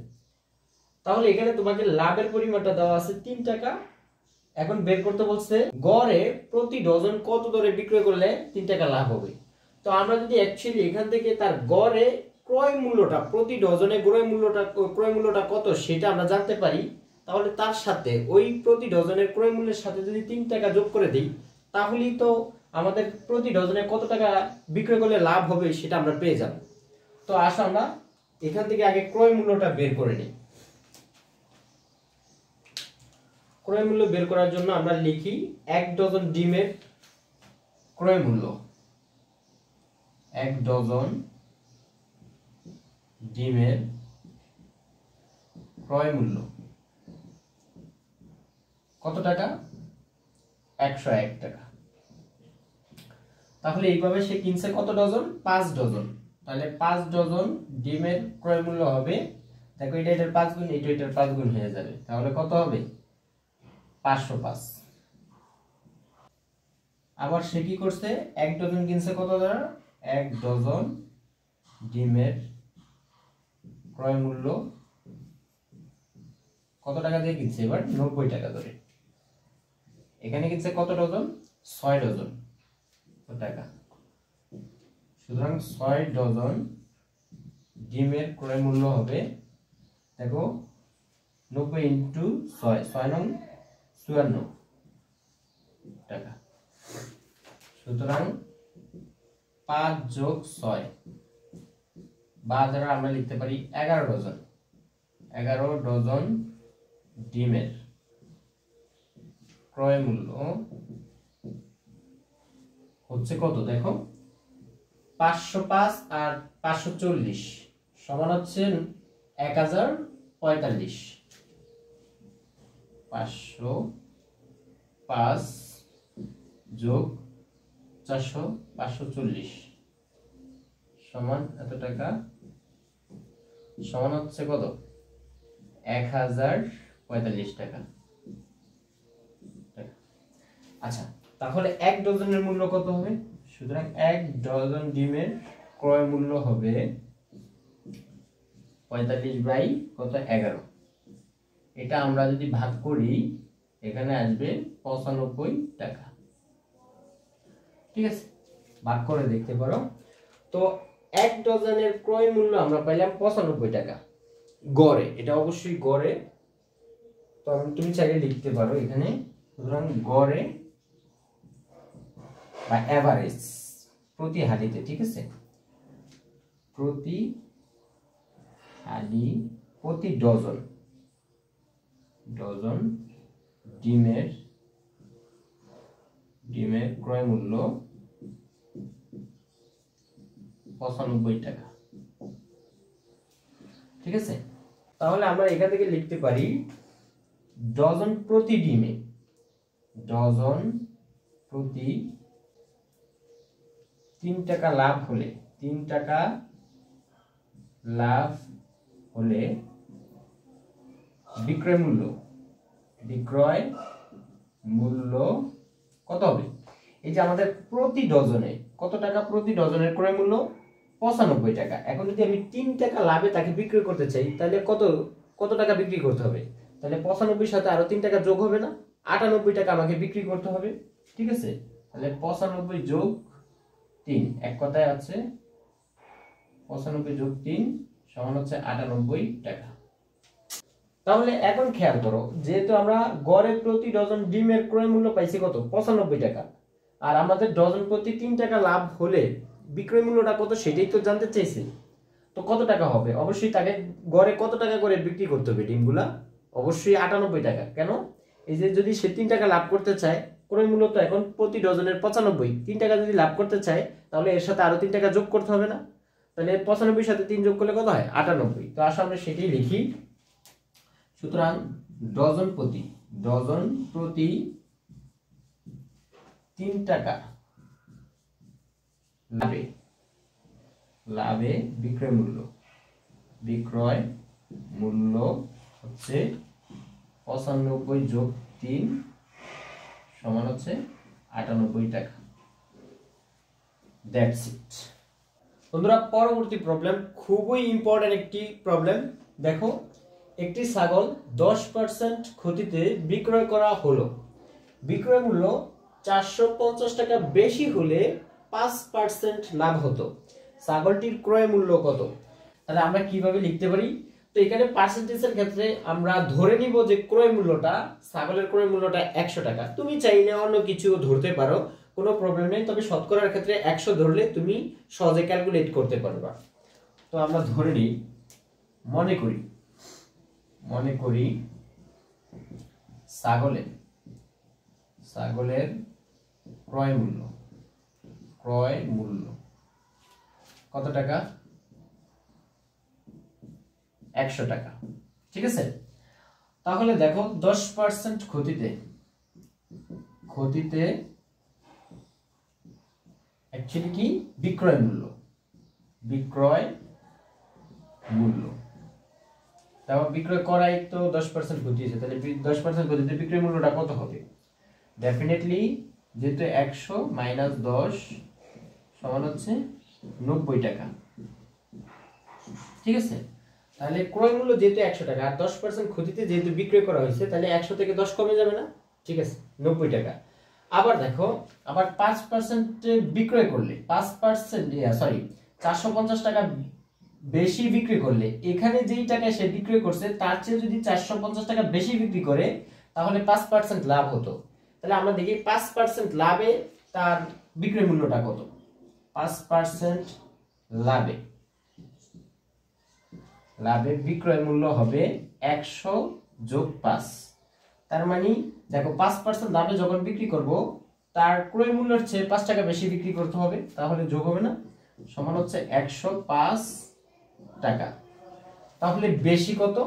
তাহলে এখানে তোমাকে লাভের পরিমাণটা দেওয়া আছে 3 টাকা। এখন বের করতে বলছে গড়ে প্রতি ডজন কত দরে বিক্রয় করলে 3 টাকা লাভ হবে। তো আমরা যদি অ্যাকচুয়ালি এখান থেকে তার গড়ে ক্রয় মূল্যটা, প্রতি ডজনে ক্রয় মূল্যটা কত সেটা আমরা জানতে পারি, তাহলে তার সাথে ওই প্রতি ডজনের ক্রয় মূল্যের সাথে যদি 3 টাকা যোগ করে দিই, তাহলেই তো আমাদের প্রতি ডজনে কত টাকা বিক্রয় করলে লাভ হবে সেটা আমরা পেয়ে যাব। তো আসো আমরা এখান থেকে আগে ক্রয় মূল্যটা বের করে নিই। ক্রয় মূল্য বের করার জন্য আমরা লিখি 1 ডজন ডিমের ক্রয় মূল্য। 1 ডজন ডিমের ক্রয় মূল্য কত টাকা? 101 টাকা। তাহলে এইভাবে সে কিনছে কত ডজন? 5 ডজন। তাহলে 5 ডজন ডিমের ক্রয় মূল্য হবে, দেখো এটা এটার 5 গুণ, এটা এটার 5 গুণ হয়ে যাবে। তাহলে কত হবে? 505। আবার সে কি করছে, 1 ডজন কিনছে কত দ্বারা, 1 ডজন ডিমের ক্রয় মূল্য কত টাকা দিয়ে কিনছে, এবার 90 টাকা ধরে। এখানে কিনছে কত ডজন, 6 ডজন টাকা। সুতরাং 6 ডজন ডিমের ক্রয় মূল্য হবে, দেখো 90 ইন্টু 6, 6 নং 54 টাকা। সুতরাং 5 যোগ 6 বা দ্বারা আমরা লিখতে পারি 11 ডজন। 11 ডজন ডিমের ক্রয় মূল্য হচ্ছে কত, দেখো 505 আর 540 সমান হচ্ছে 1045। 505 যোগ 400 540 সমান এত টাকা, সমান হচ্ছে কত, 1045 টাকা। আচ্ছা, তাহলে 1 ডজনের মূল্য কত হবে, সুতরাং 1 ডজন ডিমের ক্রয় মূল্য হবে 45 বাই কত, 11। এটা আমরা যদি ভাগ করি এখানে আসবে 95 টাকা। ঠিক আছে, ভাগ করে দেখতে পারো। তো 1 ডজনের ক্রয় মূল্য আমরা পাইলাম 95 টাকা গড়ে, এটা অবশ্যই গড়ে, তো তুমি চাইলে লিখতে পারো এখানে। সুতরাং গড়ে বা এভারেজ প্রতি হালিতে, ঠিক আছে, প্রতি হালি প্রতি ডজন ডিমের ক্রয় মূল্য 95 টাকা। ঠিক আছে, তাহলে আমরা এখান থেকে লিখতে পারি ডজন প্রতি ডিমে, ডজন প্রতি 3 টাকা লাভ হলে, 3 টাকা লাভ হলে বিক্রয় মূল্য কত হবে। এই যে আমাদের প্রতি ডজনে কত টাকা, প্রতি ডজনের ক্রয় মূল্য 95 টাকা। এখন যদি আমি 3 টাকা লাভে তাকে বিক্রি করতে চাই তাহলে কত টাকা বিক্রি করতে হবে, তাহলে 95 সাথে আরো 3 টাকা যোগ হবে না, 98 টাকা আমাকে বিক্রি করতে হবে। ঠিক আছে, তাহলে 95 যোগ 3, এক কথায় আছে 95 যোগ 3 সমান হচ্ছে 98 টাকা। তাহলে এখন খেয়াল করো, যেহেতু আমরা গড়ে প্রতি ডজন ডিমের ক্রয় মূল্য পাইছি কত, 95 টাকা, আর আমাদের ডজন প্রতি 3 টাকা লাভ হলে বিক্রয় মূল্যটা কত সেটাই তো জানতে চাইছি। তো কত টাকা হবে, অবশ্যই তাকে গড়ে কত টাকা করে বিক্রি করতে হবে ডিমগুলা, অবশ্যই 98 টাকা। কেন, এই যে যদি সে 3 টাকা লাভ করতে চায়, ক্রয় মূল্য তো এখন প্রতি ডজনের 95, 3 টাকা যদি লাভ করতে চায় তাহলে এর সাথে আরো 3 টাকা যোগ করতে হবে না, তাহলে 95 সাথে 3 যোগ করলে কত হয়, 98। তো আসলে আমরা সেটাই লিখি। সুতরাং ডজন প্রতি 3 টাকা লাভে বিক্রয় মূল্য হচ্ছে 95 যোগ 3 সমান হচ্ছে 98 টাকা। দ্যাটস ইট বন্ধুরা। পরবর্তী প্রবলেম খুবই ইম্পর্টেন্ট একটি প্রবলেম। দেখো, একটি ছাগল 10% ক্ষতিতে বিক্রয় করা হলো, বিক্রয় মূল্য 450 টাকা বেশি হলে 5% লাভ হতো, ছাগলটির ক্রয় মূল্য কত। তাহলে আমরা কিভাবে লিখতে পারি, তো এখানে পার্সেন্টেজের ক্ষেত্রে আমরা ধরে নিব যে ক্রয় মূল্যটা, ছাগলের ক্রয় মূল্যটা 100 টাকা। তুমি চাইলে অন্য কিছু ধরতে পারো, কোনো প্রবলেম নেই, তবে শতকরার ক্ষেত্রে 100 ধরলে তুমি সহজে ক্যালকুলেট করতে পারবা। তো আমরা ধরে নিই, মনে করি ছাগলের ক্রয় মূল্য কত টাকা, 100 টাকা। ঠিক আছে, তাহলে দেখো 10% ক্ষতিতে অ্যাকচুয়ালি কি বিক্রয় মূল্য, তারপর বিক্রয় করাই তো 10% ক্ষতি হয়েছে, তাহলে 10% ক্ষতিতে বিক্রয় মূল্যটা কত হবে, ডেফিনেটলি যেহেতু 100 মাইনাস 10 সমান হচ্ছে 90 টাকা। ঠিক আছে, তাহলে ক্রয় মূল্য যেহেতু 100 টাকা আর 10% ক্ষতিতে যেহেতু বিক্রয় করা হয়েছে, তাহলে 100 থেকে 10 কমে যাবে না? ঠিক আছে, 90 টাকা। আবার দেখো, আবার 5% বিক্রয় করলে 5% সরি 450 টাকা বেশি বিক্রি করলে, এখানে যেই টাকা সে বিক্রয় করছে তার চেয়ে যদি 450 টাকা বেশি বিক্রি করে তাহলে 5% লাভ হতো। তাহলে আমরা দেখি 5% লাভে তার বিক্রয় মূল্যটা কত। 5% লাভে বিক্রয় মূল্য হবে 100 যোগ 5। তার মানে দেখো 5% লাভে যখন বিক্রি করব তার ক্রয় মূল্যের চেয়ে 5 টাকা বেশি বিক্রি করতে হবে, তাহলে যোগ হবে না, সমান হচ্ছে 105 টাকা। তাহলে বেশি কত?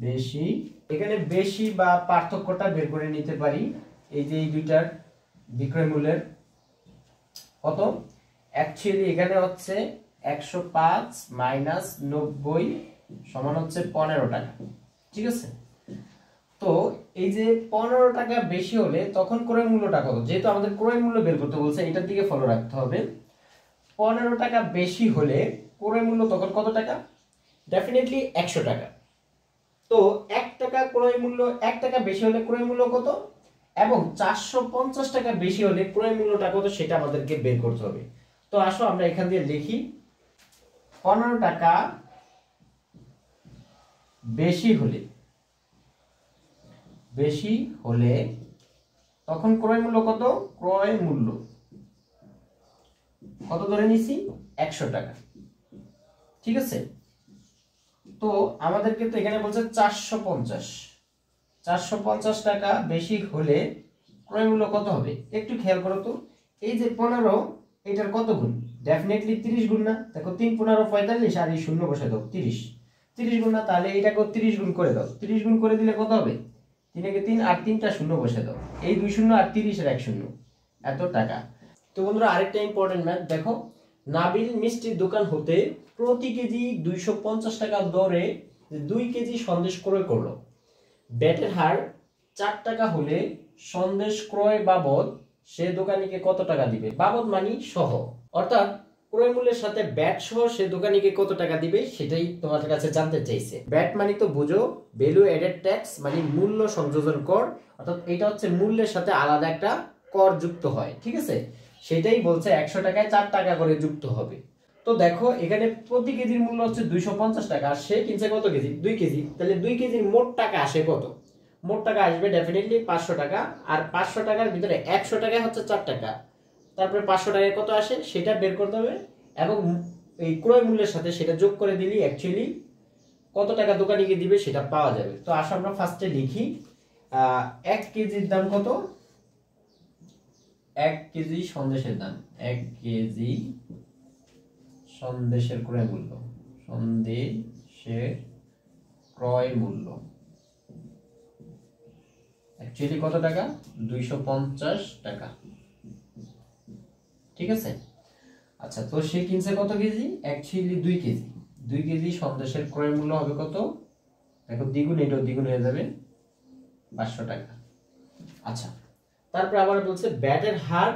বেশি এখানে বেশি বা পার্থক্যটা বের করে নিতে পারি। এই যে এই দুইটার বিক্রয় মূল্যের কত, অ্যাকচুয়ালি এখানে হচ্ছে 105 মাইনাস 90 সমান হচ্ছে 15 টাকা। ঠিক আছে, তো এই যে 15 টাকা বেশি হলে তখন ক্রয় মূল্যটা কত, যেহেতু আমাদের ক্রয় মূল্য বের করতে বলছে এটার দিকে ফলো রাখতে হবে। 15 টাকা বেশি হলে ক্রয় মূল্য তখন কত টাকা? ডেফিনেটলি 100 টাকা। তো 1 টাকা ক্রয় মূল্য, 1 টাকা বেশি হলে ক্রয় মূল্য কত, এবং 450 টাকা বেশি হলে ক্রয় মূল্যটা কত সেটা আমাদেরকে বের করতে হবে। তো আসো আমরা এখান দিয়ে লিখি, 15 টাকা বেশি হলে তখন ক্রয় মূল্য কত? ক্রয় মূল্য কত ধরে নিছি? 100 টাকা। ঠিক আছে, তো আমাদেরকে তো এখানে বলছে 450 টাকা বেশি হলে ক্রয় মূল্য কত হবে? একটু খেয়াল করো তো, এই যে 15 এটার কত গুণ? ডেফিনেটলি 30 গুণ না? দেখো 3 15 45 আর এই শূন্য বসে দাও, 30 গুণ না? তাহলে এটাকে 30 গুণ করে দাও। 30 গুণ করে দিলে কত হবে? 3 একে 3 আর 3টা শূন্য বসে দাও, এই 2 শূন্য আর 30 এর 1 শূন্য, এত টাকা। তো বন্ধুরা আরেকটা ইম্পর্টেন্ট ম্যাথ দেখো, নাবিল মিষ্টির দোকান হতে প্রতি কেজি 250 টাকা দরে 2 কেজি সন্দেশ ক্রয় করলো। ব্যাটের হার 4 টাকা হলে সন্দেশ ক্রয় বাবদ সে দোকানিকে কত টাকা দিবে? বাবদ মানি সহ, অর্থাৎ ক্রয় মূল্যের সাথে ব্যাট সহ সে দোকানিকে কত টাকা দিবে সেটাই তোমাদের কাছে জানতে চাইছে। ব্যাট মানে তো বুঝো, ভ্যালু এডেড ট্যাক্স, মানে মূল্য সংযোজন কর, অর্থাৎ এটা হচ্ছে মূল্যের সাথে আলাদা একটা কর যুক্ত হয়। ঠিক আছে, সেটাই বলছে 100 টাকায় 4 টাকা করে যুক্ত হবে। তো দেখো এখানে প্রতি কেজির মূল্য হচ্ছে 250 টাকা, আর সে কিনছে কত কেজি? 2 কেজি। তাহলে 2 কেজির মোট টাকা আসে কত? মোট টাকা আসবে ডেফিনেটলি 500 টাকা, আর 500 টাকার ভিতরে 100 টাকা হচ্ছে 4 টাকা, তারপরে 500 টাকায় কত আসে সেটা বের করতে হবে, এবং এই ক্রয় মূল্যের সাথে সেটা যোগ করে দিলেই অ্যাকচুয়ালি কত টাকা দোকানিকে দিবে সেটা পাওয়া যাবে। তো আসো আমরা ফার্স্টে লিখি, 1 কেজির দাম কত? 1 কেজি সন্দেশের দাম, 1 কেজি সন্দেশের ক্রয় মূল্য, সন্দেশের ক্রয় মূল্য অ্যাকচুয়ালি কত টাকা? 250 টাকা। ঠিক আছে, আচ্ছা, তো সে কিনছে কত কেজি? Actually 2 KG. 2 কেজি সন্দেশের ক্রয় মূল্য হবে কত? দেখো দ্বিগুণ, এটাও দ্বিগুণ হয়ে যাবে, 500 টাকা। আচ্ছা, তারপর আবার বলছে ব্যাটের হার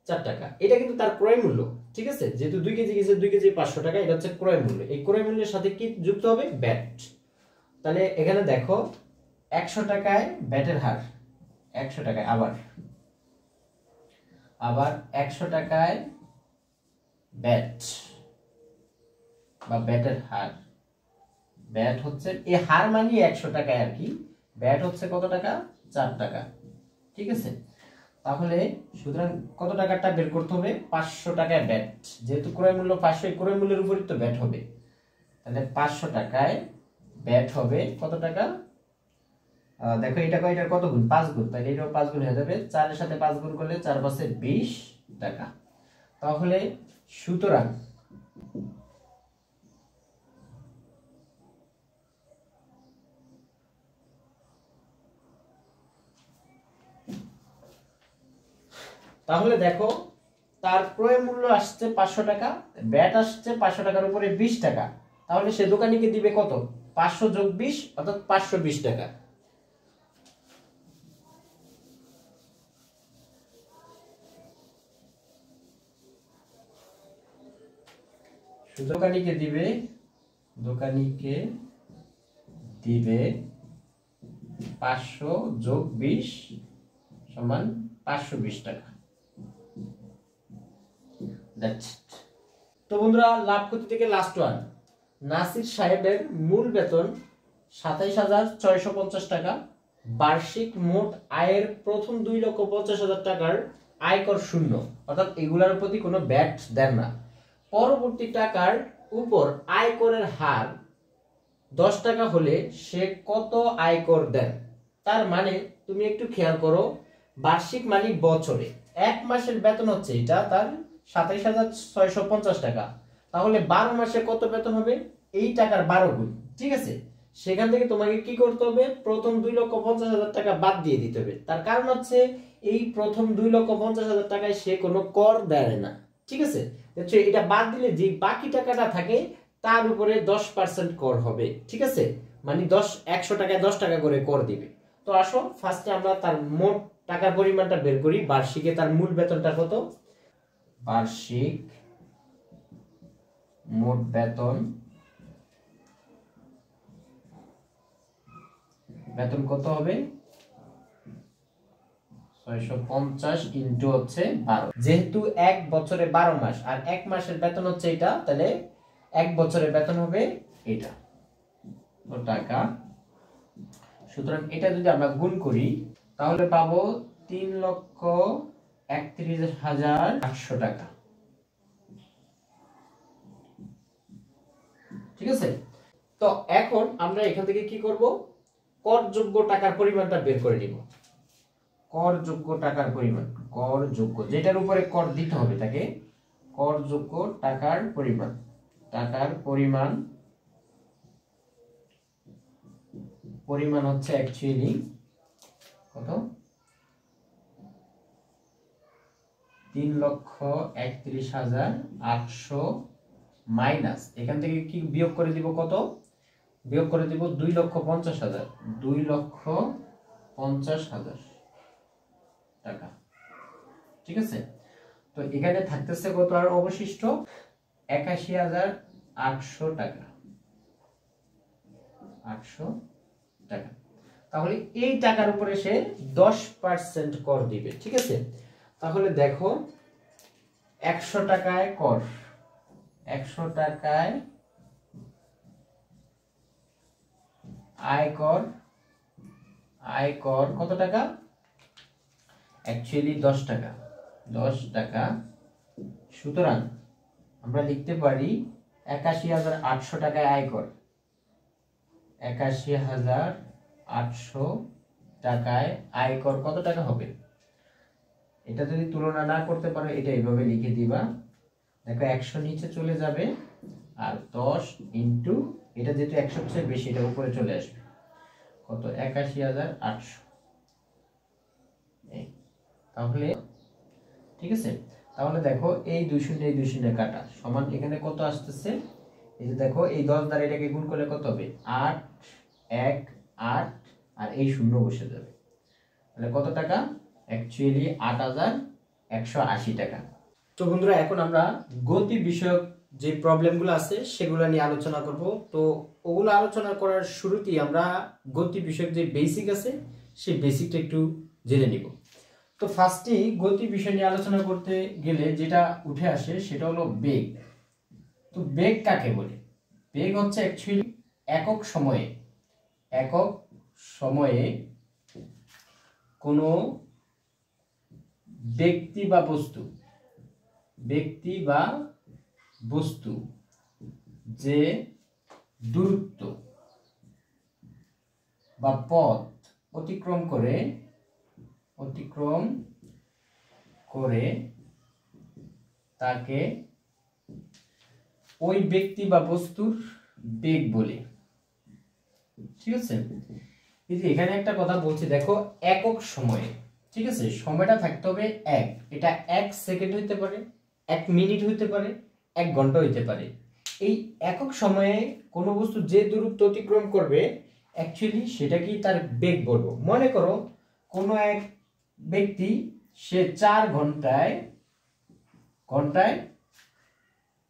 4 টাকা, এটা কিন্তু তার ক্রয় মূল্য। ঠিক আছে, যেহেতু 2 কেজি গেছে, 2 কেজি 500 টাকা, এটা হচ্ছে ক্রয় মূল্য। এই ক্রয় মূল্যের সাথে কি যুক্ত হবে? ব্যাট। তাহলে এখানে দেখো 100 টাকায় ব্যাটের হার, 100 টাকায় আবার 100 টাকায় ব্যাট বা ব্যাটের হার। ব্যাট হচ্ছে এই হার মানে 100 টাকায় আর কি, ব্যাট হচ্ছে কত টাকা? 4 টাকা। ঠিক আছে, তাহলে সুতরাং কত টাকাটা বের করতে হবে? 500 টাকায় ব্যাট, যেহেতু ক্রয় মূল্য 500, এই ক্রয় মূল্যের উপরই তো ব্যাট হবে। তাহলে 500 টাকায় ব্যাট হবে কত টাকা? দেখো এটাকে এটার কত গুণ? 5 গুণ, তাহলে এটাও 5 গুণ হয়ে যাবে। 4 এর সাথে 5 গুণ করলে 4 × 5 = 20 টাকা। তাহলে সুতরাং তাহলে দেখো তার ক্রয় মূল্য আসছে 500 টাকা, ব্যাট আসছে 500 টাকার উপরে 20 টাকা, তাহলে সে দোকানিকে দিবে কত? 500 যোগ 20 অর্থাৎ 520 টাকা। দোকানিকে দিবে 500 যোগ 20 সমান 520 টাকা। তো বন্ধুরা, লাভ ক্ষতি থেকে লাস্ট ওয়ান। নাসির সাহেবের মূল বেতন 27,650 টাকা। বার্ষিক মোট আয়ের প্রথম 2,50,000 টাকার আয়কর শূন্য, অর্থাৎ এগুলার প্রতি কোনো ভ্যাট দেন না। পরবর্তী টাকার উপর আয়করের হার 10 টাকা হলে সে কত আয়কর দেন? তার মানে তুমি একটু খেয়াল করো, বার্ষিক মানে বছরে, এক মাসের বেতন হচ্ছে এটা তার 27,650 টাকা, তাহলে 12 মাসে কত বেতন হবে? এই টাকার 12 গুণ। ঠিক আছে, সেখান থেকে তোমাকে কি করতে হবে? প্রথম 2,50,000 টাকা বাদ দিয়ে দিতে হবে। তার কারণ হচ্ছে এই প্রথম 2,50,000 টাকায় সে কোনো কর দেয় না। ঠিক আছে, এটা বাদ দিলে যে বাকি টাকাটা থাকে তার উপরে 10% কর হবে। ঠিক আছে, মানে 100 টাকায় 10 টাকা করে কর দিবে। তো আসো ফার্স্টে আমরা তার মোট টাকার পরিমাণটা বের করি। বার্ষিকে তার মূল বেতনটা কত? বার্ষিক মোট বেতন কত হবে? 650 ইনটু হচ্ছে 12। যেহেতু এক বছরে 12 মাস আর এক মাসের বেতন হচ্ছে এটা, তাহলে এক বছরের বেতন হবে এটা টাকা। সুতরাং এটা যদি আমরা গুণ করি তাহলে পাবো 3,31,800 টাকা। ঠিক আছে, তো এখন আমরা এখান থেকে কি করব? করযোগ্য টাকার পরিমাণটা বের করে নিব। করযোগ্য টাকার পরিমাণ, করযোগ্য যেটার উপরে কর দিতে হবে তাকে, করযোগ্য টাকার পরিমাণ। পরিমাণ হচ্ছে অ্যাকচুয়ালি কত? 3,31,800 মাইনাস এখান থেকে কি বিয়োগ করে দিব? কত বিয়োগ করে দিব? 2,50,000। 2,50,000 টাকা। ঠিক আছে, তো এখানে থাকতেছে কত আর অবশিষ্ট? 81,800 টাকা। 800 টাকা। তাহলে এই টাকার উপরে সে 10% কর দিবে। ঠিক আছে, তাহলে দেখো 100 টাকায় কর, 100 টাকায় আয়কর কত টাকা? অ্যাকচুয়ালি 10 টাকা। 10 টাকা। সুতরাং আমরা লিখতে পারি 81,800 টাকায় আয়কর। 81,800 টাকায় আয়কর কত টাকা হবে? এটা যদি তুলনা না করতে পারো এটা এইভাবে লিখে দিবা। দেখো 100 নিচে চলে যাবে আর 10 ইনটু এটা যেহেতু 100 চেয়ে বেশি এটা উপরে চলে আসবে। কত? 81,800। তাহলে ঠিক আছে, তাহলে দেখো এই 2 কাটা সমান এখানে কত আসতেছে? এই যে দেখো এই 10 দ্বারা এটাকে গুণ করলে কত হবে? 8 1 8 আর এই শূন্য বসে যাবে। তাহলে কত টাকা? অ্যাকচুয়ালি 8,180 টাকা। তো বন্ধুরা, এখন আমরা গতি বিষয়ক যে প্রবলেমগুলো আছে সেগুলো নিয়ে আলোচনা করব। তো ওগুলো আলোচনা করার শুরুতেই আমরা গতি বিষয়ক যে বেসিক আছে সেই বেসিকটা একটু জেনে নিব। তো ফার্স্টেই গতি বিষয় নিয়ে আলোচনা করতে গেলে যেটা উঠে আসে সেটা হলো বেগ। তো বেগ কাকে বলে? বেগ হচ্ছে অ্যাকচুয়ালি একক সময়ে কোনো ব্যক্তি বা বস্তু যে দূরত্ব বা পথ অতিক্রম করে তাকে ওই ব্যক্তি বা বস্তুর বেগ বলে। ঠিক আছে, এই যে এখানে একটা কথা বলছি দেখো, একক সময়ে। ঠিক আছে, সময়টা থাকতে হবে এক। এটা 1 সেকেন্ড হইতে পারে, 1 মিনিট হইতে পারে, 1 ঘন্টা হইতে পারে। এই একক সময়ে কোনো বস্তু যে দূরত্ব অতিক্রম করবে অ্যাকচুয়ালি সেটা কি তার বেগ বলবো। মনে করো কোনো এক ব্যক্তি সে 4 ঘন্টায়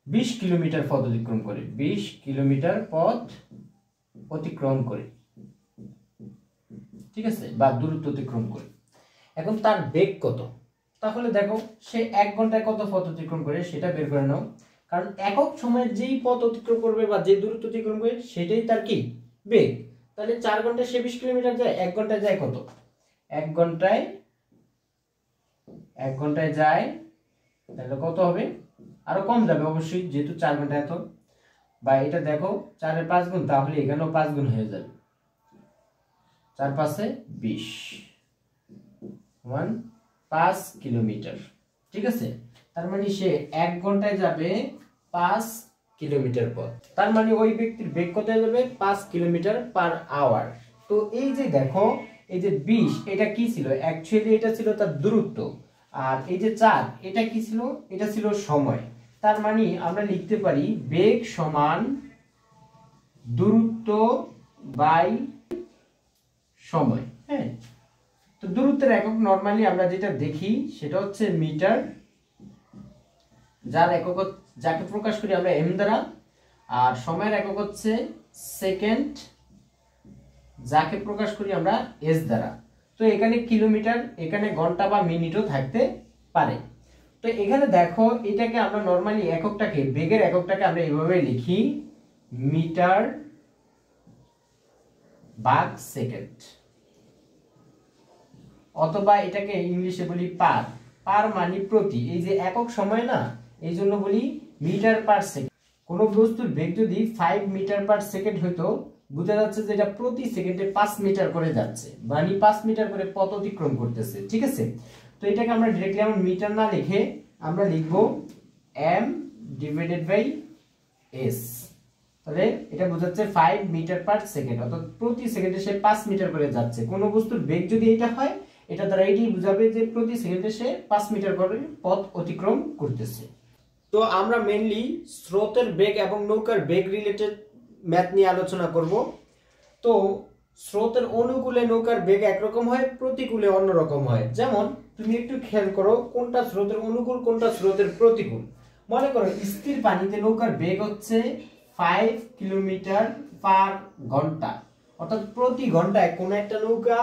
20 কিলোমিটার পথ অতিক্রম করে, 20 কিলোমিটার পথ অতিক্রম করে, ঠিক আছে, বা দূরত্ব অতিক্রম করে। এখন তার বেগ কত? তাহলে দেখো সে 1 ঘন্টায় কত পথ অতিক্রম করে সেটা বের করে নাও, কারণ একক সময়ে যেই পথ অতিক্রম করবে বা যে দূরত্ব অতিক্রম করবে সেটাই তার কি বেগ। তাহলে 4 ঘন্টায় সে 20 কিলোমিটার যায়, 1 ঘন্টায় যায় কত? 1 ঘন্টায় যায়, তাহলে কত হবে? আরো কম যাবে অবশ্যই, যেহেতু 4 ঘন্টা এত, বা এটা দেখো 4 এর 5 গুণ, তাহলে এখানেও 5 গুণ হয়ে যাবে, 4 5 20 5 কিলোমিটার, ঠিক আছে। তার মানে সে 1 ঘন্টায় যাবে 5 কিলোমিটার পথ। তার মানে ওই ব্যক্তির বেগ কত হয়ে যাবে? 5 কিলোমিটার পার আওয়ার। তো এই যে দেখো, এই যে 20 এটা কি ছিল? অ্যাকচুয়ালি এটা ছিল তার দূরত্ব, আর এই যে 4 এটা কি ছিল? এটা ছিল সময়। তার মানে আমরা লিখতে পারি বেগ সমান দূরত্ব বাই সময়। হ্যাঁ, তো দূরত্বের একক নরমালি আমরা যেটা দেখি সেটা হচ্ছে মিটার, যার একক যাকে প্রকাশ করি আমরা এম দ্বারা, আর সময়ের একক হচ্ছে সেকেন্ড, যাকে প্রকাশ করি আমরা এস দ্বারা। তো এখানে কিলোমিটার, এখানে ঘন্টা বা মিনিটও থাকতে পারে। তো এখানে দেখো এটাকে আমরা নরমালি এককটাকে, বেগের এককটাকে আমরা এইভাবে লিখি, মিটার ভাগ সেকেন্ড, অথবা এটাকে ইংলিশে বলি পার। পার মানে প্রতি, এই যে একক সময় না, এই জন্য বলি মিটার পার সেকেন্ড। কোন বস্তুর বেগ যদি 5 মিটার পার সেকেন্ড হইতো, বোঝা যাচ্ছে যে এটা প্রতি সেকেন্ডে 5 মিটার করে যাচ্ছে, মানে 5 মিটার করে পথ অতিক্রম করতেছে, ঠিক আছে। তো এটাকে আমরা ডিরেক্টলি আমরা মিটার না লিখে আমরা লিখবো m ডিভাইডেড বাই s। তাহলে এটা বোঝাচ্ছে 5 মিটার পার সেকেন্ড, অর্থাৎ প্রতি সেকেন্ডে সে 5 মিটার করে যাচ্ছে। কোন বস্তুর বেগ যদি এটা হয়, এটা দ্বারা এটাই বোঝাবে যে প্রতি সেকেন্ডে সে 5 মিটার করে পথ অতিক্রম করতেছে। তো আমরা মেইনলি স্রোতের বেগ এবং নৌকার বেগ রিলেটেড ম্যাথ নিয়ে আলোচনা করব। তো স্রোতের অনুকূলে নৌকার বেগ একরকম হয়, প্রতিকূলে অন্যরকম হয়। যেমন তুমি একটু খেয়াল করো কোনটা স্রোতের অনুকূল, কোনটা স্রোতের প্রতিকূল। মনে করো স্থির পানিতে নৌকার বেগ হচ্ছে 5 কিলোমিটার পার ঘন্টা, অর্থাৎ প্রতি ঘন্টায় কোন একটা নৌকা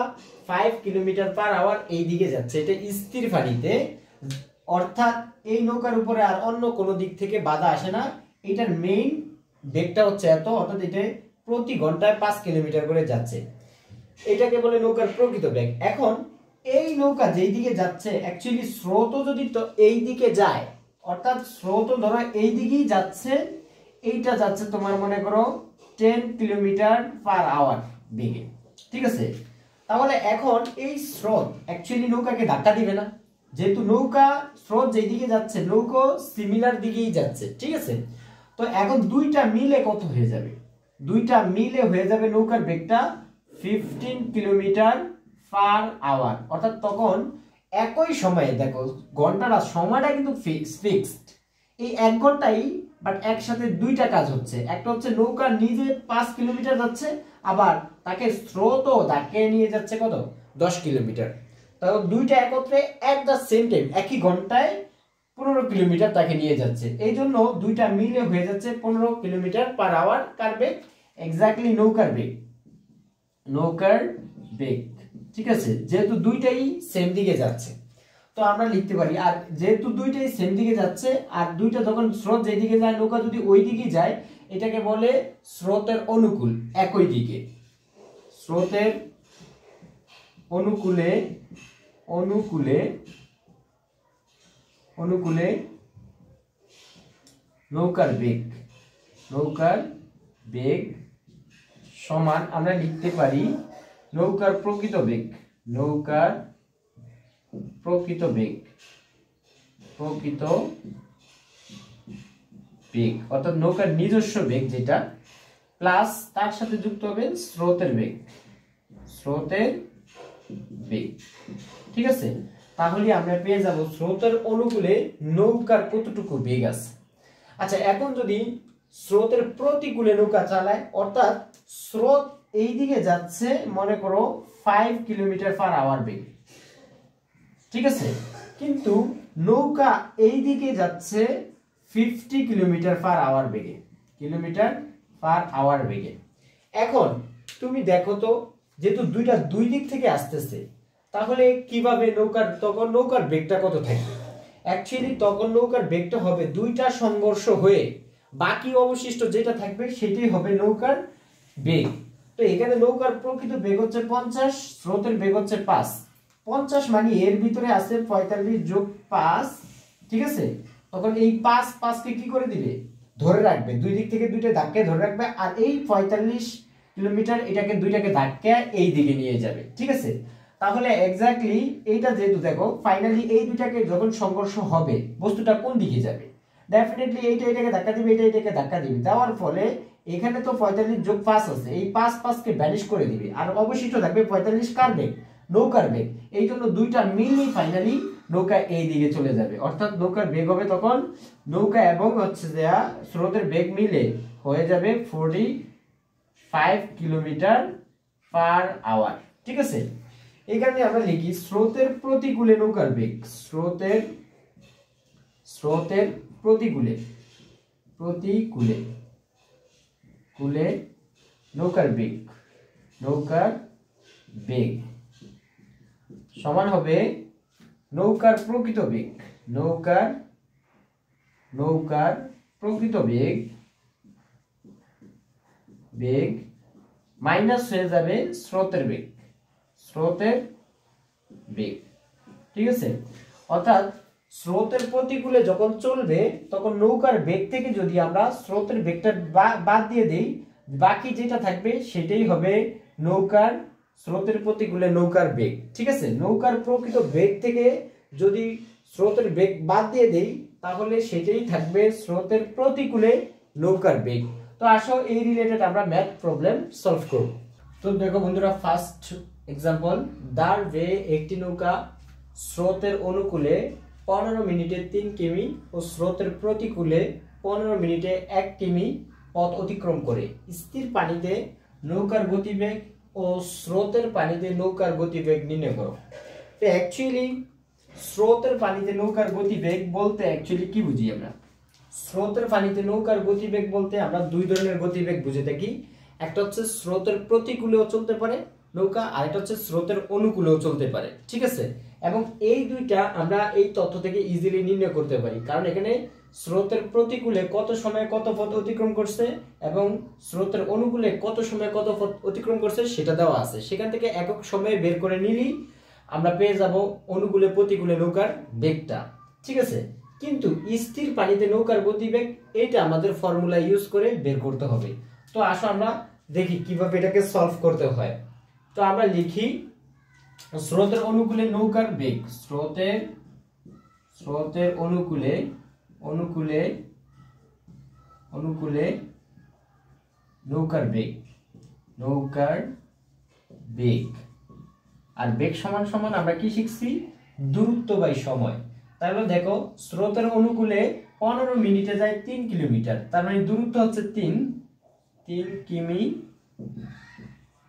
5 কিলোমিটার পার আওয়ার এই দিকে যাচ্ছে, এটা স্থির পানিতে। অর্থাৎ এই নৌকার উপরে আর অন্য কোনো দিক থেকে বাধা আসে না, এটার মেইন বেগটা হচ্ছে এত, অর্থাৎ এটা প্রতি ঘন্টায় 5 কিলোমিটার করে যাচ্ছে, এটাকে বলে নৌকার প্রকৃত বেগ। এখন এই নৌকা যেই দিকে যাচ্ছে, অ্যাকচুয়ালি স্রোতও যদি তো এই দিকে যায়, অর্থাৎ স্রোতও ধরো এই দিকেই যাচ্ছে, এইটা যাচ্ছে তোমার মনে করো 10 কিলোমিটার পার আওয়ার বেগে, ঠিক আছে। তাহলে এখন এই স্রোত অ্যাকচুয়ালি নৌকাকে ধাক্কা দিবে না, যেহেতু নৌকা স্রোত যেদিকে যাচ্ছে নৌকা সিমিলার দিকেই যাচ্ছে, ঠিক আছে। তো এখন দুইটা মিলে কত হয়ে যাবে? দুইটা মিলে হয়ে যাবে নৌকার বেগটা 15 কিলোমিটার পার আওয়ার। অর্থাৎ তখন একই সময়ে দেখো ঘন্টাটা সময়টা কিন্তু ফিক্সড, এই 1 ঘন্টাই, বাট একসাথে দুইটা কাজ হচ্ছে। একটা হচ্ছে নৌকা নিজে 5 কিলোমিটার যাচ্ছে, আবার তাকে স্রোতও ধাক্কিয়ে নিয়ে যাচ্ছে কত? 10 কিলোমিটার। তাহলে দুইটা একত্রে এট দ্য সেম টাইম একই ঘন্টায় 15 কিলোমিটার তাকে নিয়ে যাচ্ছে, এই জন্য দুইটা মিলে হয়ে যাচ্ছে 15 কিলোমিটার পার আওয়ার। কার বেগ? এক্স্যাক্টলি নৌকার বেগ, নৌকার বেগ, ঠিক আছে। যেহেতু দুইটাই সেম দিকে যাচ্ছে, তো আমরা লিখতে পারি, আর যেহেতু দুইটাই সেম দিকে যাচ্ছে, আর দুইটা যখন স্রোত যেদিকে যায় নৌকা যদি ওই দিকে যায়, এটাকে বলে স্রোতের অনুকূল, একই দিকে। স্রোতের অনুকূলে অনুকূলে অনুকূলে নৌকার বেগ সমান আমরা লিখতে পারি নৌকার প্রকৃত বেগ, নৌকার প্রকৃত বেগ অর্থাৎ নৌকার নিজস্ব বেগ যেটা, প্লাস তার সাথে যুক্ত হবে স্রোতের বেগ, ঠিক আছে। তাহলে আমরা পেয়ে যাব স্রোতের অনুকূলে নৌকার কতটুকু বেগ আছে। আচ্ছা, এখন যদি স্রোতের প্রতিকূলে নৌকা চালায়, অর্থাৎ স্রোত এই দিকে যাচ্ছে মনে করো 5 কিলোমিটার পার আওয়ার বেগে, ঠিক আছে, কিন্তু নৌকা এই দিকে যাচ্ছে 50 কিলোমিটার পার আওয়ার বেগে, কিলোমিটার পার আওয়ার বেগে। এখন তুমি দেখো তো, যেহেতু দুইটা দুই দিক থেকে আসতেছে, তাহলে কিভাবে তখন নৌকার বেগটা কত থাকবে? অ্যাকচুয়ালি তখন নৌকার বেগটা হবে দুইটা সংঘর্ষ হয়ে বাকি অবশিষ্ট যেটা থাকবে সেটাই হবে নৌকার বেগ। তো এখানে নৌকার প্রকৃত বেগ হচ্ছে 50, স্রোতের বেগ হচ্ছে 5। 50 মানে এর ভিতরে আছে 45 যোগ 5, ঠিক আছে। তখন এই 5 কে কি করে দিবে? ধরে রাখবে, দুই দিক থেকে দুইটা ধাক্কা ধরে রাখবে, আর এই 45 কিলোমিটার এটাকে দুইটাকে ধাক্কা এই দিকে নিয়ে যাবে, ঠিক আছে। তাহলে এক্স্যাক্টলি এইটা যেহেতু দেখো ফাইনালি এই দুইটাকে যখন সংঘর্ষ হবে বস্তুটা কোন দিকে যাবে? ডেফিনেটলি এইটা এটাকে ধাক্কা দিবে, এটা এটাকে ধাক্কা দিবে, দেওয়ার ফলে এখানে তো 45 যোগ 5 আছে, এই 5 কে ভ্যানিশ করে দিবে, আর অবশিষ্ট থাকবে 45 কার বেগ? নৌকার বেগ। এই জন্য দুইটা মিলি ফাইনালি নৌকা এই দিকে চলে যাবে, অর্থাৎ নৌকার বেগ হবে তখন, নৌকা এবং হচ্ছে যে স্রোতের বেগ মিলে হয়ে যাবে 45 কিলোমিটার পার আওয়ার, ঠিক আছে। এই কারণে আমরা লিখি স্রোতের প্রতিকূলে নৌকার বেগ, স্রোতের প্রতিকূলে নৌকার বেগ সমান হবে নৌকার প্রকৃত বেগ, নৌকার প্রকৃত বেগ মাইনাস হয়ে যাবে স্রোতের বেগ, ঠিক আছে। অর্থাৎ স্রোতের প্রতিকূলে যখন চলবে তখন নৌকার বেগ থেকে যদি আমরা স্রোতের বেগটা বাদ দিয়ে দেই, বাকি যেটা থাকবে সেটাই হবে স্রোতের প্রতিকূলে নৌকার বেগ, ঠিক আছে। নৌকার প্রকৃত বেগ থেকে যদি স্রোতের বেগ বাদ দিয়ে দেই তাহলে সেটাই থাকবে স্রোতের প্রতিকূলে নৌকার বেগ। তো আসো এই রিলেটেড আমরা ম্যাথ প্রবলেম সলভ করব। তো দেখো বন্ধুরা, ফার্স্ট এক্সাম্পল, দার ওয়ে একটি নৌকা স্রোতের অনুকূলে 15 মিনিটে 3 কিমি ও স্রোতের প্রতিকূলে 15 মিনিটে 1 কিমি পথ অতিক্রম করে। স্থির পানিতে নৌকার গতিবেগ ও স্রোতের পানিতে নৌকার গতিবেগ নির্ণয় করো। তো অ্যাকচুয়ালি স্রোতের পানিতে নৌকার গতিবেগ বলতে অ্যাকচুয়ালি কি বুঝি আমরা? স্রোতের পানিতে নৌকার গতিবেগ বলতে আমরা দুই ধরনের গতিবেগ বুঝে থাকি। একটা হচ্ছে স্রোতের প্রতিকূলেও চলতে পারে নৌকা, আর একটা হচ্ছে স্রোতের অনুকূলেও চলতে পারে, ঠিক আছে। এবং এই দুইটা আমরা এই তথ্য থেকে ইজিলি নির্ণয় করতে পারি, কারণ এখানে স্রোতের প্রতিকূলে কত সময় কত পথ অতিক্রম করছে এবং স্রোতের অনুকূলে কত সময় কত পথ অতিক্রম করছে সেটা দেওয়া আছে। সেখান থেকে একক সময়ে বের করে নিলেই আমরা পেয়ে যাব অনুকূলে প্রতিকূলে নৌকার বেগটা, ঠিক আছে। কিন্তু স্থির পানিতে নৌকার গতিবেগ এটা আমাদের ফর্মুলা ইউজ করে বের করতে হবে। তো আসো আমরা দেখি কিভাবে এটাকে সলভ করতে হয়। তো আমরা লিখি স্রোতের অনুকূলে নৌকার বেগ, স্রোতের অনুকূলে নৌকার বেগ, আর বেগ সমান সমান আমরা কি শিখছি? দূরত্ব বাই সময়। তাহলে দেখো স্রোতের অনুকূলে 15 মিনিটে যায় 3 কিলোমিটার, তার মানে দূরত্ব হচ্ছে 3 কিমি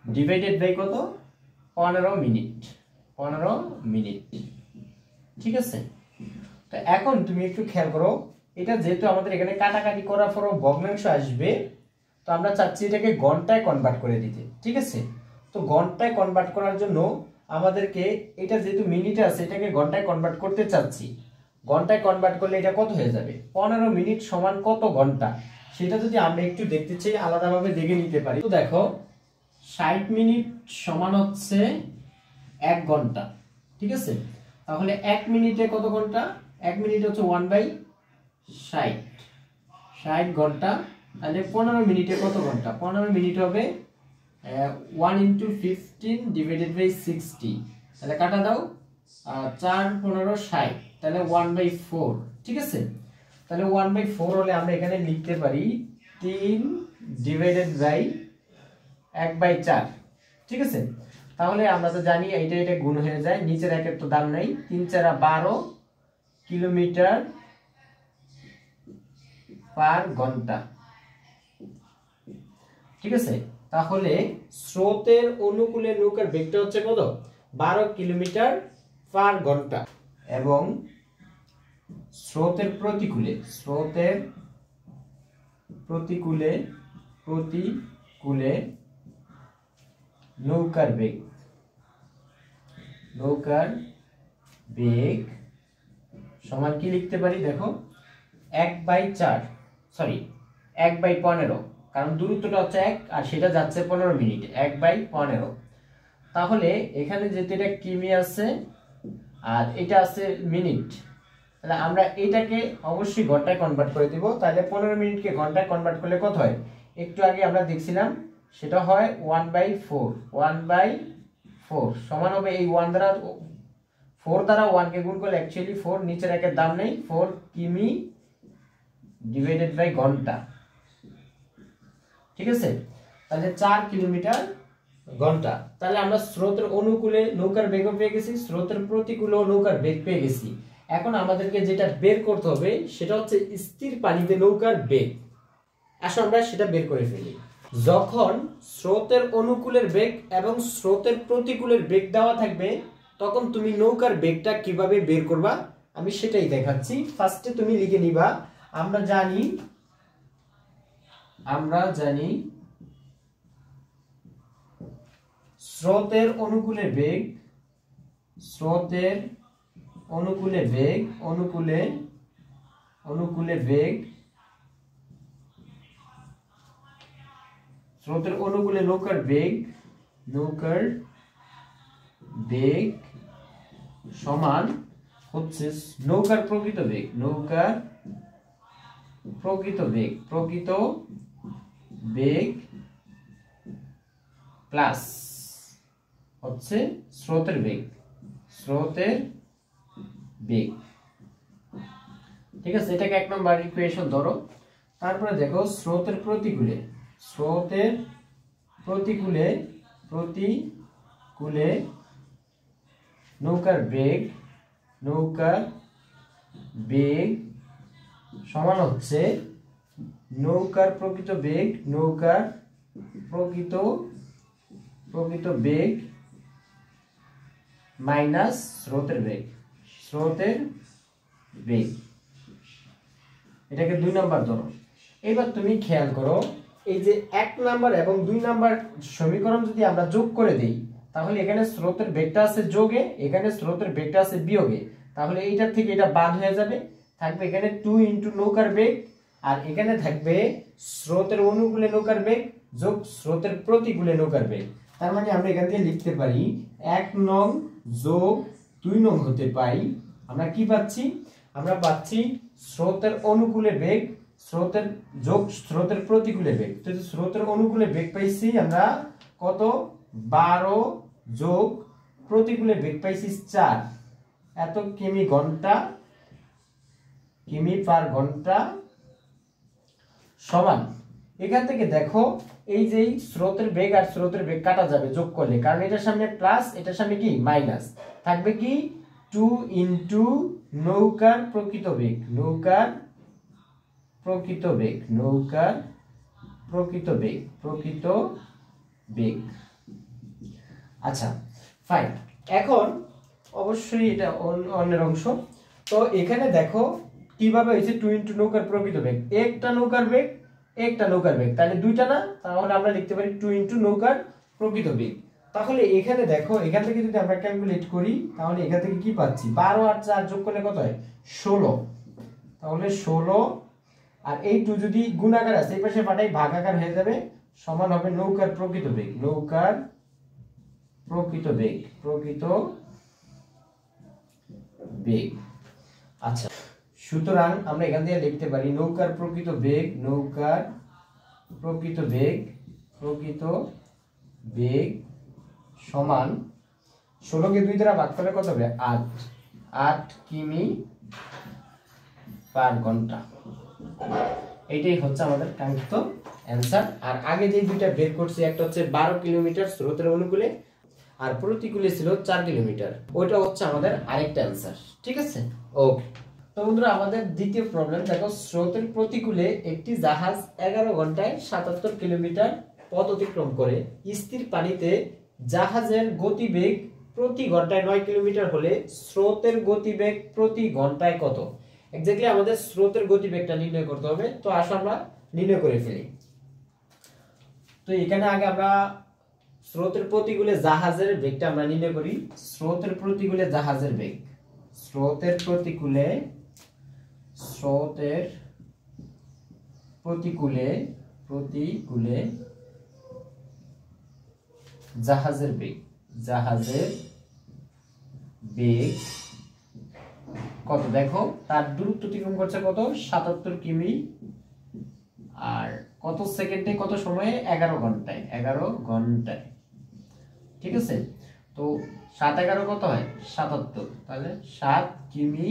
ডিভাইডেড বাই কত? 15 মিনিট, ঠিক আছে। তো এখন তুমি একটু খেয়াল করো, এটা যেহেতু আমাদের এখানে কাটাকাটি করার পর ভগ্নাংশ আসবে, তো আমরা চাচ্ছি এটাকে ঘন্টায় কনভার্ট করে দিতে, ঠিক আছে। তো ঘন্টায় কনভার্ট করার জন্য আমাদেরকে এটা যেহেতু মিনিটে আছে এটাকে ঘন্টায় কনভার্ট করতে চাচ্ছি। ঘন্টায় কনভার্ট করলে এটা কত হয়ে যাবে? 15 মিনিট সমান কত ঘন্টা, সেটা যদি আমরা একটু দেখতে চাই আলাদাভাবে দেখে নিতে পারি। তো দেখো 60 মিনিট সমান হচ্ছে 1 ঘন্টা, ঠিক আছে। তাহলে 1 মিনিটে কত ঘন্টা? 1 মিনিট হচ্ছে 1/60 ঘন্টা। তাহলে 15 মিনিটে কত ঘন্টা? 15 মিনিট হবে 1 × 15 ডিভাইডেড বাই 60, তাহলে কাটা দাও, 4 15 60, তাহলে 1/4, ঠিক আছে। তাহলে 1/4 হলে আমরা এখানে লিখতে পারি 3 ডিভাইডেড বাই 1/4, ঠিক আছে। তাহলে আমরা তো জানি এটা গুণ হয়ে যায়, নিচের একের তো দাম নাই, 3 × 4 = 12 কিলোমিটার পার ঘন্টা, ঠিক আছে, তাহলে স্রোতের অনুকূলে নৌকার বেগটা হচ্ছে কত? 12 কিলোমিটার পার ঘন্টা। এবং স্রোতের প্রতিকূলে প্রতিকূলে নৌকার বেগ সমান কি লিখতে পারি দেখো, 1/15, কারণ দূরত্বটা হচ্ছে 1 আর সেটা যাচ্ছে 15 মিনিট, 1/15। তাহলে এখানে যেহেতু এটা কিমি আছে আর এটা আছে মিনিট, তাহলে আমরা এটাকে অবশ্যই ঘন্টায় কনভার্ট করে দিব। তাহলে 15 মিনিটকে ঘন্টায় কনভার্ট করলে কত হয়? একটু আগে আমরা দেখছিলাম, সেটা হয় 1/4 সমান হবে এই 1 দ্বারা 4 দ্বারা 1 কে গুণ করলে অ্যাকচুয়ালি 4 নিচের একের দাম নেই, 4 কিমি ডিভাইডেড বাই ঘন্টা। ঠিক আছে, তাহলে 4 কিলোমিটার ঘন্টা। তাহলে আমরা স্রোতের অনুকূলে নৌকার বেগ পেয়ে গেছি, স্রোতের প্রতিকূলে নৌকার বেগ পেয়ে গেছি। এখন আমাদেরকে যেটা বের করতে হবে সেটা হচ্ছে স্থির পানিতে নৌকার বেগ। আসো আমরা সেটা বের করে ফেলি। যখন স্রোতের অনুকূলের বেগ এবং স্রোতের প্রতিকূলের বেগ দেওয়া থাকবে তখন তুমি নৌকার বেগটা কিভাবে বের করবা আমি সেটাই দেখাচ্ছি। ফার্স্টে তুমি লিখে নিবা, আমরা জানি স্রোতের অনুকূলে বেগ স্রোতের অনুকূলে নৌকার বেগ সমান হচ্ছে নৌকার প্রকৃত বেগ প্লাস হচ্ছে স্রোতের বেগ। ঠিক আছে, এটাকে 1 নম্বর ইকুয়েশন ধরো। তারপরে দেখো স্রোতের প্রতিকূলে নৌকার বেগ সমান হচ্ছে নৌকার প্রকৃত বেগ মাইনাস স্রোতের বেগ। এটাকে 2 নাম্বার ধরো। এবার তুমি খেয়াল করো, এই যে 1 নাম্বার এবং 2 নাম্বার সমীকরণ যদি আমরা যোগ করে দেই তাহলে এখানে স্রোতের বেগটা আছে যোগে, এখানে স্রোতের বেগটা আছে বিয়োগে। তাহলে এইটার থেকে এটা বাদ হয়ে যাবে, থাকবে এখানে 2 ইন্টু নৌকার বেগ, আর এখানে থাকবে স্রোতের অনুকূলে নৌকার বেগ যোগ স্রোতের প্রতিকূলে নৌকার বেগ। তার মানে আমরা এখান থেকে লিখতে পারি 1 নং যোগ 2 নং হতে পাই আমরা কি পাচ্ছি? আমরা পাচ্ছি স্রোতের অনুকূলে বেগ যোগ স্রোতের প্রতিকূলে বেগ। তো স্রোতের অনুকূলে বেগ পাইছি আমরা কত? 12 যোগ প্রতিকূলে বেগ পাইছি 4, এত কিমি পার ঘন্টা সমান। এখান থেকে দেখো এই যে স্রোতের বেগ আর স্রোতের বেগ কাটা যাবে যোগ করলে, কারণ এটার সামনে প্লাস এটার সামনে কি মাইনাস, থাকবে কি 2 ইন্টু নৌকার প্রকৃত বেগ। আচ্ছা ফাইন, এখন অবশ্যই এটা অন্যের অংশ। তো এখানে দেখো কিভাবে হয়েছে 2 ইন্টু নৌকার প্রকৃত বেগ, একটা নৌকার বেগ তাহলে দুইটা না, তাহলে আমরা লিখতে পারি 2 ইন্টু নৌকার প্রকৃত বেগ। তাহলে এখানে দেখো এখান থেকে যদি আমরা ক্যালকুলেট করি তাহলে এখান থেকে কি পাচ্ছি? 12 আর 4 যোগ করলে কত হয়? 16। তাহলে 16 আর এই 2 যদি গুণাকার আছে এই পাশে পাঠাই ভাগাকার হয়ে যাবে, সমান হবে নৌকার প্রকৃত বেগ। আচ্ছা, সুতরাং আমরা এখান থেকে লিখতে পারি নৌকার প্রকৃত বেগ সমান 16 কে 2 দ্বারা ভাগ করলে কত হবে? 8 কিমি পার ঘন্টা। এইটাই হচ্ছে আমাদের কাঙ্ক্ষিত অ্যান্সার। আর আগে যে দুইটা বের করছি, একটা হচ্ছে 12 কিলোমিটার স্রোতের অনুকূলে আর প্রতিকূলে ছিল 4 কিলোমিটার, ওইটা হচ্ছে আমাদের আরেকটা অ্যান্সার। ঠিক আছে, ওকে। তো বন্ধুরা আমাদের দ্বিতীয় প্রবলেম দেখো, স্রোতের প্রতিকূলে একটি জাহাজ 11 ঘন্টায় 77 কিলোমিটার পথ অতিক্রম করে স্থির পানিতে জাহাজের গতিবেগ প্রতি ঘন্টায় 9 কিলোমিটার হলে স্রোতের গতিবেগ প্রতি ঘন্টায় কত? এক্স্যাক্টলি আমাদের স্রোতের গতিবেগটা নির্ণয় করতে হবে। তো আসো আমরা নির্ণয় করে ফেলি। তো এখানে আগে আমরা স্রোতের প্রতিকূলে জাহাজের বেগটা আমরা নির্ণয় করি। স্রোতের প্রতিকূলে জাহাজের বেগ, স্রোতের প্রতিকূলে জাহাজের বেগ কত? দেখো তার দূরত্ব অতিক্রম করছে কত? 77 কিমি। আর কত সেকেন্ডে, কত সময়ে? 11 ঘন্টায়। ঠিক আছে, তো 7-11 কত হয়? 77, তাহলে 7 কিমি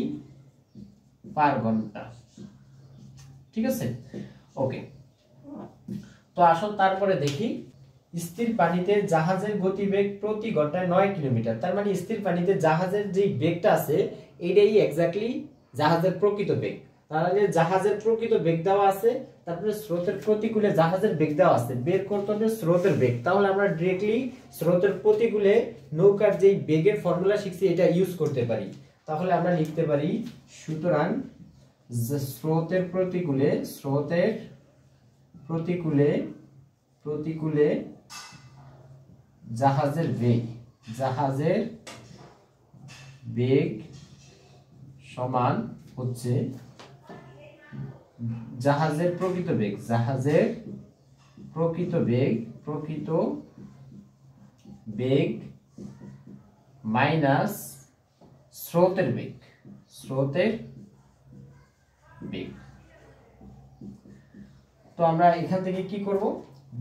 পার ঘন্টা। ঠিক আছে, ওকে। তো আসল তারপরে দেখি স্থির পানিতে জাহাজের গতিবেগ প্রতি ঘন্টায় 9 কিলোমিটার। তার মানে স্থির পানিতে জাহাজের যে বেগটা আছে এটাই এক্স্যাক্টলি জাহাজের প্রকৃত বেগ। তাহলে জাহাজের প্রকৃত বেগ দেওয়া আছে, তারপরে স্রোতের প্রতিকূলে জাহাজের বেগ দেওয়া আছে, বের করতে হবে স্রোতের বেগ। তাহলে আমরা ডিরেক্টলি স্রোতের প্রতিকূলে নৌকার যে বেগের ফর্মুলা শিখছি এটা ইউজ করতে পারি। তাহলে আমরা লিখতে পারি সুতরাং স্রোতের প্রতিকূলে জাহাজের বেগ সমান হচ্ছে জাহাজের প্রকৃত বেগ মাইনাস স্রোতের বেগ। তো আমরা এখান থেকে কি করব?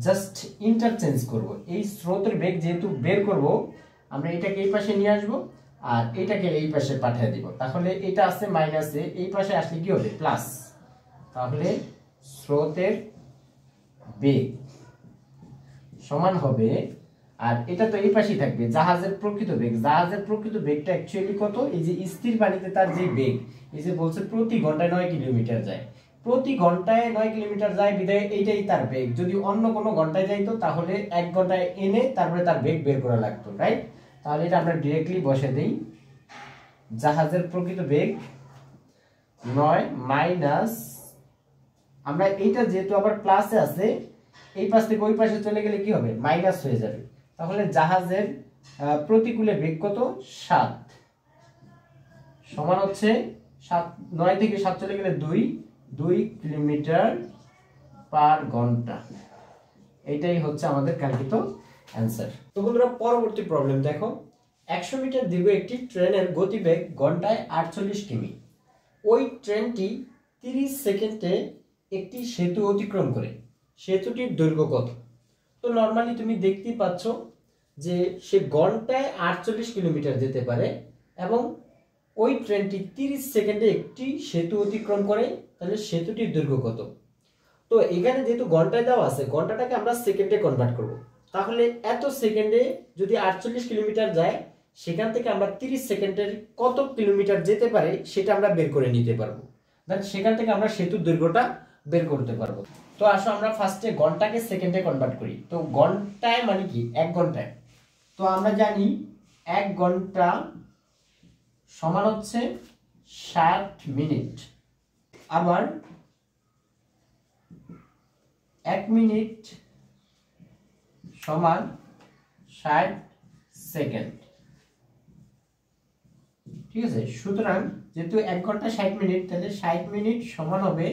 জাস্ট ইন্টারচেঞ্জ করব। এই স্রোতের বেগ যেহেতু বের করব, আমরা এটাকে এই পাশে নিয়ে আসব আর এটাকে এই পাশে পাঠিয়ে দিব। তাহলে এটা আছে মাইনাসে, এই পাশে আসলে কি হবে? প্লাস। তাহলে স্রোতের বেগ সমান হবে, আর এটা তো এই পাশেই থাকবে, জাহাজের প্রকৃত বেগটা অ্যাকচুয়ালি কত? এই যে স্থির পানিতে তার যে বেগ, এই যে বলছে প্রতি ঘন্টায় 9 কিলোমিটার যায়, প্রতি ঘন্টায় 9 কিলোমিটার যায় বিধায় এইটাই তার বেগ। যদি অন্য কোনো ঘন্টায় যাইতো তাহলে 1 ঘন্টায় এনে তারপরে তার বেগ বের করা লাগতো, রাইট? তাহলে এটা আমরা ডিরেক্টলি বসে দেই, জাহাজের প্রকৃত বেগ 9 মাইনাস, আমরা এইটা যেহেতু আবার প্লাসে আছে, এই পাশ থেকে ওই পাশে চলে গেলে কি হবে? মাইনাস হয়ে যাবে। তাহলে জাহাজের প্রতিকূলে বেগ কত? 7 সমান হচ্ছে 7, 9 থেকে 7 চলে গেলে 2 কিলোমিটার পার ঘন্টা। এটাই হচ্ছে আমাদের কাঙ্ক্ষিত অ্যান্সার। তো বন্ধুরা, পরবর্তী প্রবলেম দেখো। 100 মিটার দীর্ঘ একটি ট্রেনের গতিবেগ ঘন্টায় 48 কিমি। ওই ট্রেনটি 30 সেকেন্ডে একটি সেতু অতিক্রম করে, সেতুটির দৈর্ঘ্য কত? তো নর্মালি তুমি দেখতেই পাচ্ছ যে সে ঘন্টায় 48 কিলোমিটার যেতে পারে এবং ওই ট্রেনটি 30 সেকেন্ডে একটি সেতু অতিক্রম করে, তাহলে সেতুটির দৈর্ঘ্য কত? তো এখানে যেহেতু ঘন্টায় দেওয়া আছে, ঘন্টাটাকে আমরা সেকেন্ডে কনভার্ট করব। তাহলে এত সেকেন্ডে যদি 48 কিলোমিটার যায়, সেখান থেকে আমরা 30 সেকেন্ডের কত কিলোমিটার যেতে পারে সেটা আমরা বের করে নিতে পারবো। দেন সেখান থেকে আমরা সেতুর দৈর্ঘ্যটা বের করতে পারবো। তো আসো আমরা ফার্স্টে ঘন্টাকে সেকেন্ডে কনভার্ট করি। তো ঘন্টায় মানে কি? 1 ঘন্টায়। তো আমরা জানি 1 ঘন্টা সমান হচ্ছে 60 মিনিট। আবার 1 মিনিট সমান 60 সেকেন্ড। ঠিক আছে, সুতরাং যেহেতু 1 ঘন্টা 60 মিনিট, তাহলে 60 মিনিট সমান হবে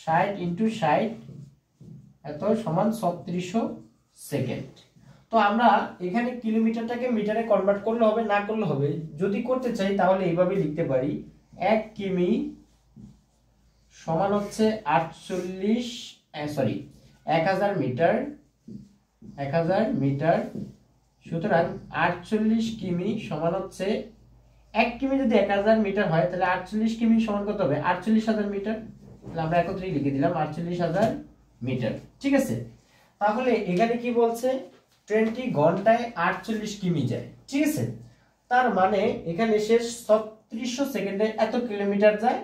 60 × 60 এত সমান 3600 সেকেন্ড। তো আমরা এখানে কিলোমিটারটাকে মিটারে কনভার্ট করলে হবে, না করলে হবে। যদি করতে চাই তাহলে এইভাবে লিখতে পারি, 1 কিমি সমান হচ্ছে 1000 মিটার। 1000 মিটার, সুতরাং 48 কিমি সমান হচ্ছে, 1 কিমি যদি 1000 মিটার হয় তাহলে 48 কিমি সমান কত হবে? 48000 মিটার। তাহলে আমরা একত্রেই লিখে দিলাম 48000 মিটার। ঠিক আছে, তাহলে এখানে কি বলছে? ট্রেনটি ঘন্টায় 48 কিমি যায়। ঠিক আছে, তার মানে এখানে শেষ 3600 সেকেন্ডে এত কিলোমিটার যায়,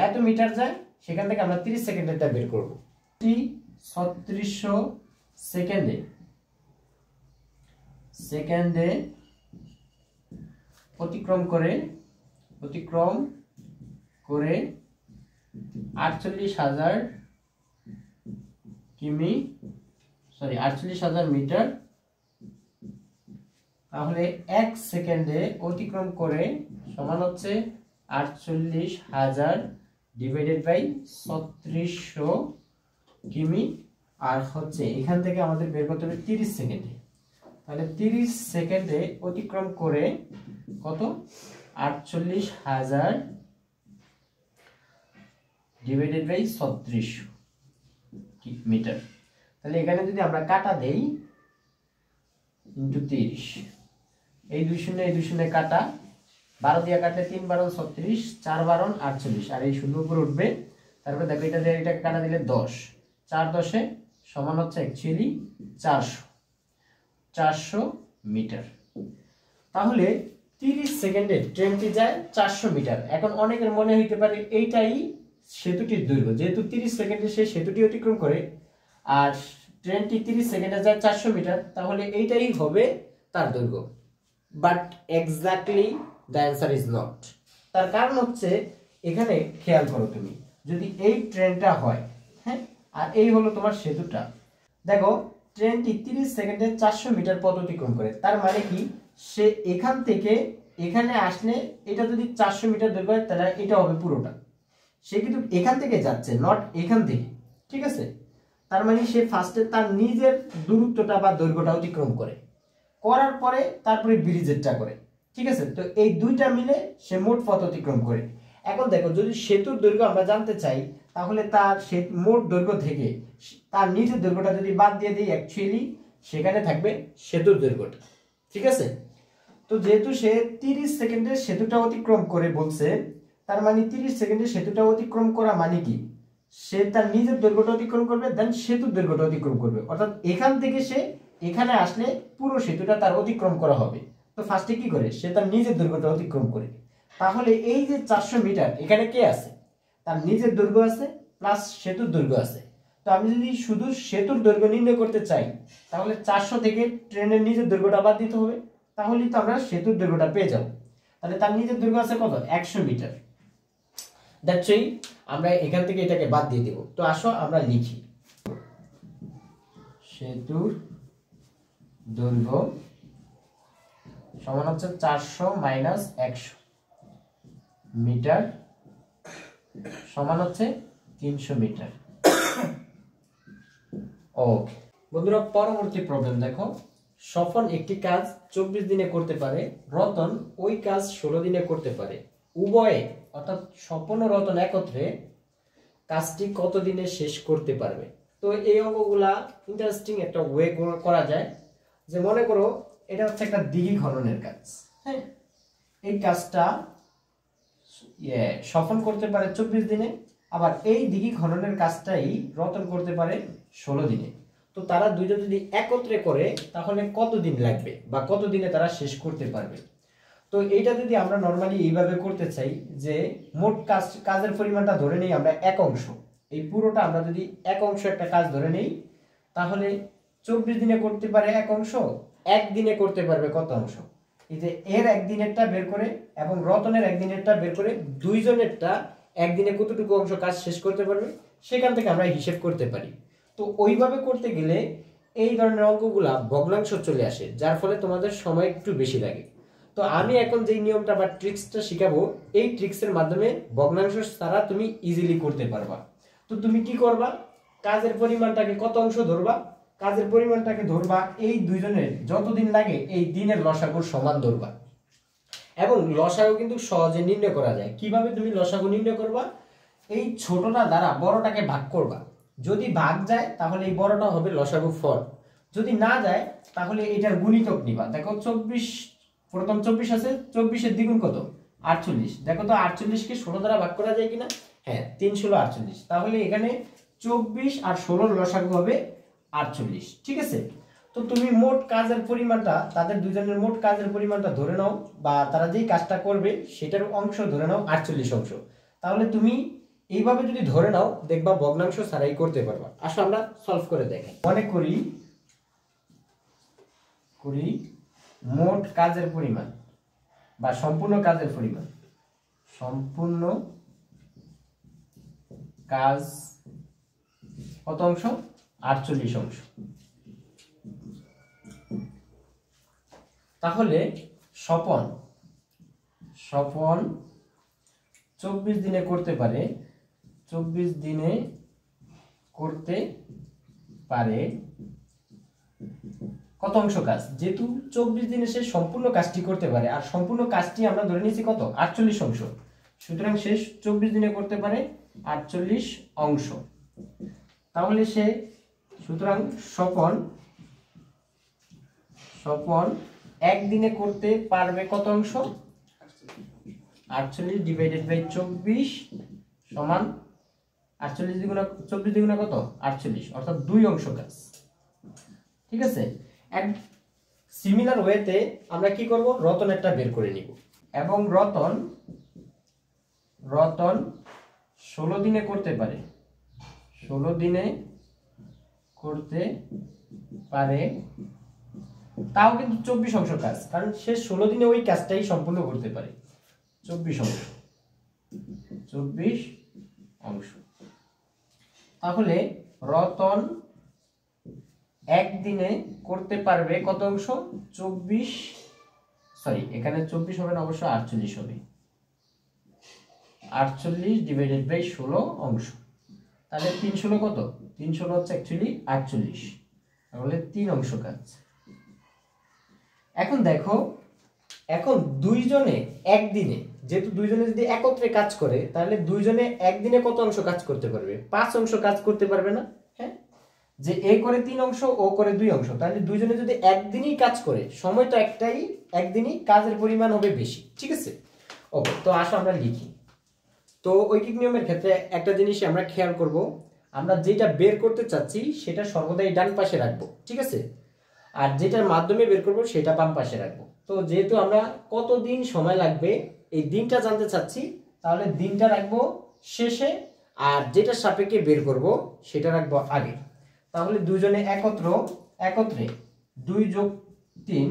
এত মিটার যায়। সেখান থেকে আমরা 30 সেকেন্ডেরটা বের করব। 3600 সেকেন্ডে অতিক্রম করে 48,000 কিমি 48,000 মিটার। তাহলে 1 সেকেন্ডে অতিক্রম করে সমান হচ্ছে 48,000 ডিভাইডেড বাই 3600 কিমি। আর হচ্ছে এখান থেকে আমাদের বের করতে হবে 30 সেকেন্ডে। তাহলে 30 সেকেন্ডে অতিক্রম করে কত 48,000 ডিভাইডেড বাই 3600 মিটার। তাহলে এখানে যদি আমরা কাটা দেই ইনটু 30, এই 2 শূন্য এই 2 শূন্য কাটা, 12 দিয়ে কাটলে 3 12 36, 4 12 48, আর এই শূন্য উপরে উঠবে। তারপরে দেখো এটা দিয়ে এটা কাটা দিলে 10, 4 10 সমান হচ্ছে অ্যাকচুয়ালি 400 মিটার। তাহলে 30 সেকেন্ডে ট্রেনটি যায় 400 মিটার। এখন অনেকের মনে হইতে পারে এইটাই সেতুটির দৈর্ঘ্য, যেহেতু 30 সেকেন্ডে সে সেতুটি অতিক্রম করে আর ট্রেনটি 30 সেকেন্ডে যায় 400 মিটার, তাহলে এইটাই হবে তার দৈর্ঘ্য। But exactly the answer is not. তার কারণ হচ্ছে এখানে খেয়াল করো, তুমি যদি এই ট্রেনটা হয়, হ্যাঁ, আর এই হলো তোমার সেতুটা, দেখো ট্রেনটি 30 সেকেন্ডে 400 মিটার পথ অতিক্রম করে। তার মানে কি, সে এখান থেকে এখানে আসলে এটা যদি 400 মিটার দৈর্ঘ্য হয় তাহলে এটা হবে পুরোটা। সে কিন্তু এখান থেকে যাচ্ছে, নট এখান থেকে, ঠিক আছে। তার মানে সে ফার্স্টে তার নিজের দূরত্বটা বা দৈর্ঘ্যটা অতিক্রম করে, করার পরে তারপরে ব্রিজেরটা করে, ঠিক আছে। তো এই দুইটা মিলে সে মোট পথ অতিক্রম করে। এখন দেখো যদি সেতুর দৈর্ঘ্য আমরা জানতে চাই, তাহলে তার মোট দৈর্ঘ্য থেকে তার নিজের দৈর্ঘ্যটা যদি বাদ দিয়ে দিই, অ্যাকচুয়ালি সেখানে থাকবে সেতুর দৈর্ঘ্যটা, ঠিক আছে। তো যেহেতু সে 30 সেকেন্ডে সেতুটা অতিক্রম করে বলছে, তার মানে 30 সেকেন্ডে সেতুটা অতিক্রম করা মানে কি, সে তার নিজের দৈর্ঘ্যটা অতিক্রম করবে, দেন সেতুর দৈর্ঘ্যটা অতিক্রম করবে। অর্থাৎ এখান থেকে সে এখানে আসলে পুরো সেতুটা তার অতিক্রম করা হবে। তো ফার্স্টে কি করে, সে তার নিজের দৈর্ঘ্যটা অতিক্রম করে। তাহলে এই যে 400 মিটার, এখানে কে আছে, তার নিজের দৈর্ঘ্য আছে প্লাস সেতুর দৈর্ঘ্য আছে। তো আমি যদি শুধু সেতুর দৈর্ঘ্য নির্ণয় করতে চাই, তাহলে 400 থেকে ট্রেনের নিজের দৈর্ঘ্যটা বাদ দিতে হবে, তাহলেই তো আমরা সেতুর দৈর্ঘ্যটা পেয়ে যাব। তাহলে তার নিজের দৈর্ঘ্য আছে কত, 100 মিটার। দ্যাটস ওয়াই আমরা এখান থেকে এটাকে বাদ দিয়ে দেব। তো আসো আমরা লিখি, সেতুর দৈর্ঘ্য সমান হচ্ছে 400 মাইনাস 100 মিটার সমান হচ্ছে 300 মিটার। ওকে বন্ধুরা, পরবর্তী প্রবলেম দেখো। স্বপন একটি কাজ 24 দিনে করতে পারে, রতন ওই কাজ 16 দিনে করতে পারে। উভয়ে অর্থাৎ স্বপন ও রতন একত্রে কাজটি কত দিনে শেষ করতে পারবে। তো এই অঙ্কগুলা ইন্টারেস্টিং একটা ওয়ে করা যায়। যে মনে করো এটা হচ্ছে একটা দিঘি খননের কাজ, হ্যাঁ, এই কাজটা স্বপন করতে পারে 24 দিনে, আবার এই দিঘি খননের কাজটাই রতন করতে পারে 16 দিনে। তো তারা দুইজন যদি একত্রে করে তাহলে কত দিন লাগবে বা কত দিনে তারা শেষ করতে পারবে। তো এইটা যদি আমরা নরমালি এইভাবে করতে চাই, যে মোট কাজের পরিমাণটা ধরে নেই আমরা 1 অংশ, এই পুরোটা আমরা যদি 1 অংশ একটা কাজ ধরে নেই, তাহলে 24 দিনে করতে পারে 1 অংশ, 1 দিনে করতে পারবে কত অংশ। এই যে এর 1 দিনেরটা বের করে এবং রতনের 1 দিনেরটা বের করে দুইজনেরটা 1 দিনে কতটুকু অংশ কাজ শেষ করতে পারবে সেখান থেকে আমরা হিসেব করতে পারি। তো ওইভাবে করতে গেলে এই ধরনের অঙ্কগুলা ভগ্নাংশ চলে আসে, যার ফলে তোমাদের সময় একটু বেশি লাগে। তো আমি এখন যে নিয়মটা বা ট্রিক্সটা শিখাবো, এই ট্রিক্সের মাধ্যমে ভগ্নাংশ ছাড়া তুমি ইজিলি করতে পারবা। তো তুমি কি করবা, কাজের পরিমাণটাকে কত অংশ ধরবা, কাজের পরিমাণটাকে ধরবা এই দুইজনের যতদিন লাগে এই দিনের লসাগুর সমান ধরবা। এবং লসাগু কিন্তু সহজে নির্ণয় করা যায়। কিভাবে তুমি লসাগু নির্ণয় করবা, এই ছোটটা দ্বারা বড়টাকে ভাগ করবা, যদি ভাগ যায় তাহলে এই বড়টা হবে লসাগু ফল, যদি না যায় তাহলে এটার গুণিতক নিবা। দেখো 24, প্রথম 24 আছে, 24 এর দ্বিগুণ কত 48, দেখো তো 48 কে 16 দ্বারা ভাগ করা যায় কিনা, হ্যাঁ 3 ষোলো 48, তাহলে এখানে 24 আর 16 লসাগু হবে 48, ঠিক আছে। তো তুমি মোট কাজের পরিমাণটা, তাদের দুজনের মোট কাজের পরিমাণটা ধরে নাও, বা তারা যেই কাজটা করবে সেটার অংশ ধরে নাও 48 অংশ। তাহলে তুমি এইভাবে যদি ধরে নাও দেখবা ভগ্নাংশ ছাড়াই করতে পারবা। আসো আমরা সলভ করে দেখি। মনে করি করি মোট কাজের পরিমাণ বা সম্পূর্ণ কাজের পরিমাণ, সম্পূর্ণ কাজ কত অংশ? 48 অংশ। তাহলে স্বপন 24 দিনে করতে পারে, 24 দিনে করতে পারে কত অংশ কাজ? যেহেতু 24 দিনে সে সম্পূর্ণ কাজটি করতে পারে, আর সম্পূর্ণ কাজটি আমরা ধরে নিয়েছি কত? 48 অংশ। সুতরাং সে 24 দিনে করতে পারে 48 অংশ। তাহলে সে, সুতরাং স্বপন একদিনে করতে পারবে কত অংশ? 48 ডিভাইডেড বাই 24 সমান 48 দ্বিগুণা 24 দ্বিগুণা কত? 48, অর্থাৎ 2 অংশ কাজ। ঠিক আছে। এক সিমিলার ওয়েতে আমরা কি করব? রতনেরটা বের করে নিব। এবং রতন 16 দিনে করতে পারে, 16 দিনে করতে পারে, তাও কিন্তু 24 অংশ কাজ, কারণ সে 16 দিনে ওই কাজটাই সম্পূর্ণ করতে পারে। 24 অংশ। তাহলে রতন একদিনে করতে পারবে কত অংশ? 24, সরি এখানে 24 হবে না, অবশ্য 48 হবে। 48 ডিভাইডেড বাই 16 অংশ। তাহলে 3 16 কত? 3 16 হচ্ছে অ্যাকচুয়ালি 48, তাহলে 3 অংশ কাজ। এখন দেখো, এখন দুইজনে একদিনে, যেহেতু দুইজনে যদি একত্রে কাজ করে, তাহলে দুইজনে একদিনে কত অংশ কাজ করতে পারবে? 5 অংশ কাজ করতে পারবে না? হ্যাঁ, যে এ করে 3 অংশ, ও করে 2 অংশ, তাহলে দুইজনে যদি একদিনই কাজ করে, সময় তো একটাই, একদিনই কাজের পরিমাণ হবে বেশি। ঠিক আছে, ওকে। তো আসো আমরা লিখি। তো ঐকিক নিয়মের ক্ষেত্রে একটা জিনিস আমরা খেয়াল করব, আমরা যেটা বের করতে চাচ্ছি সেটা সর্বদাই ডান পাশে রাখবো। ঠিক আছে, আর যেটার মাধ্যমে বের করব সেটা বাম পাশে রাখবো। তো যেহেতু আমরা কতদিন সময় লাগবে এই দিনটা জানতে চাচ্ছি, তাহলে দিনটা রাখবো শেষে, আর যেটা সাপেক্ষে বের করব সেটা রাখবো আগে। তাহলে দুজনে একত্রে 2 যোগ 3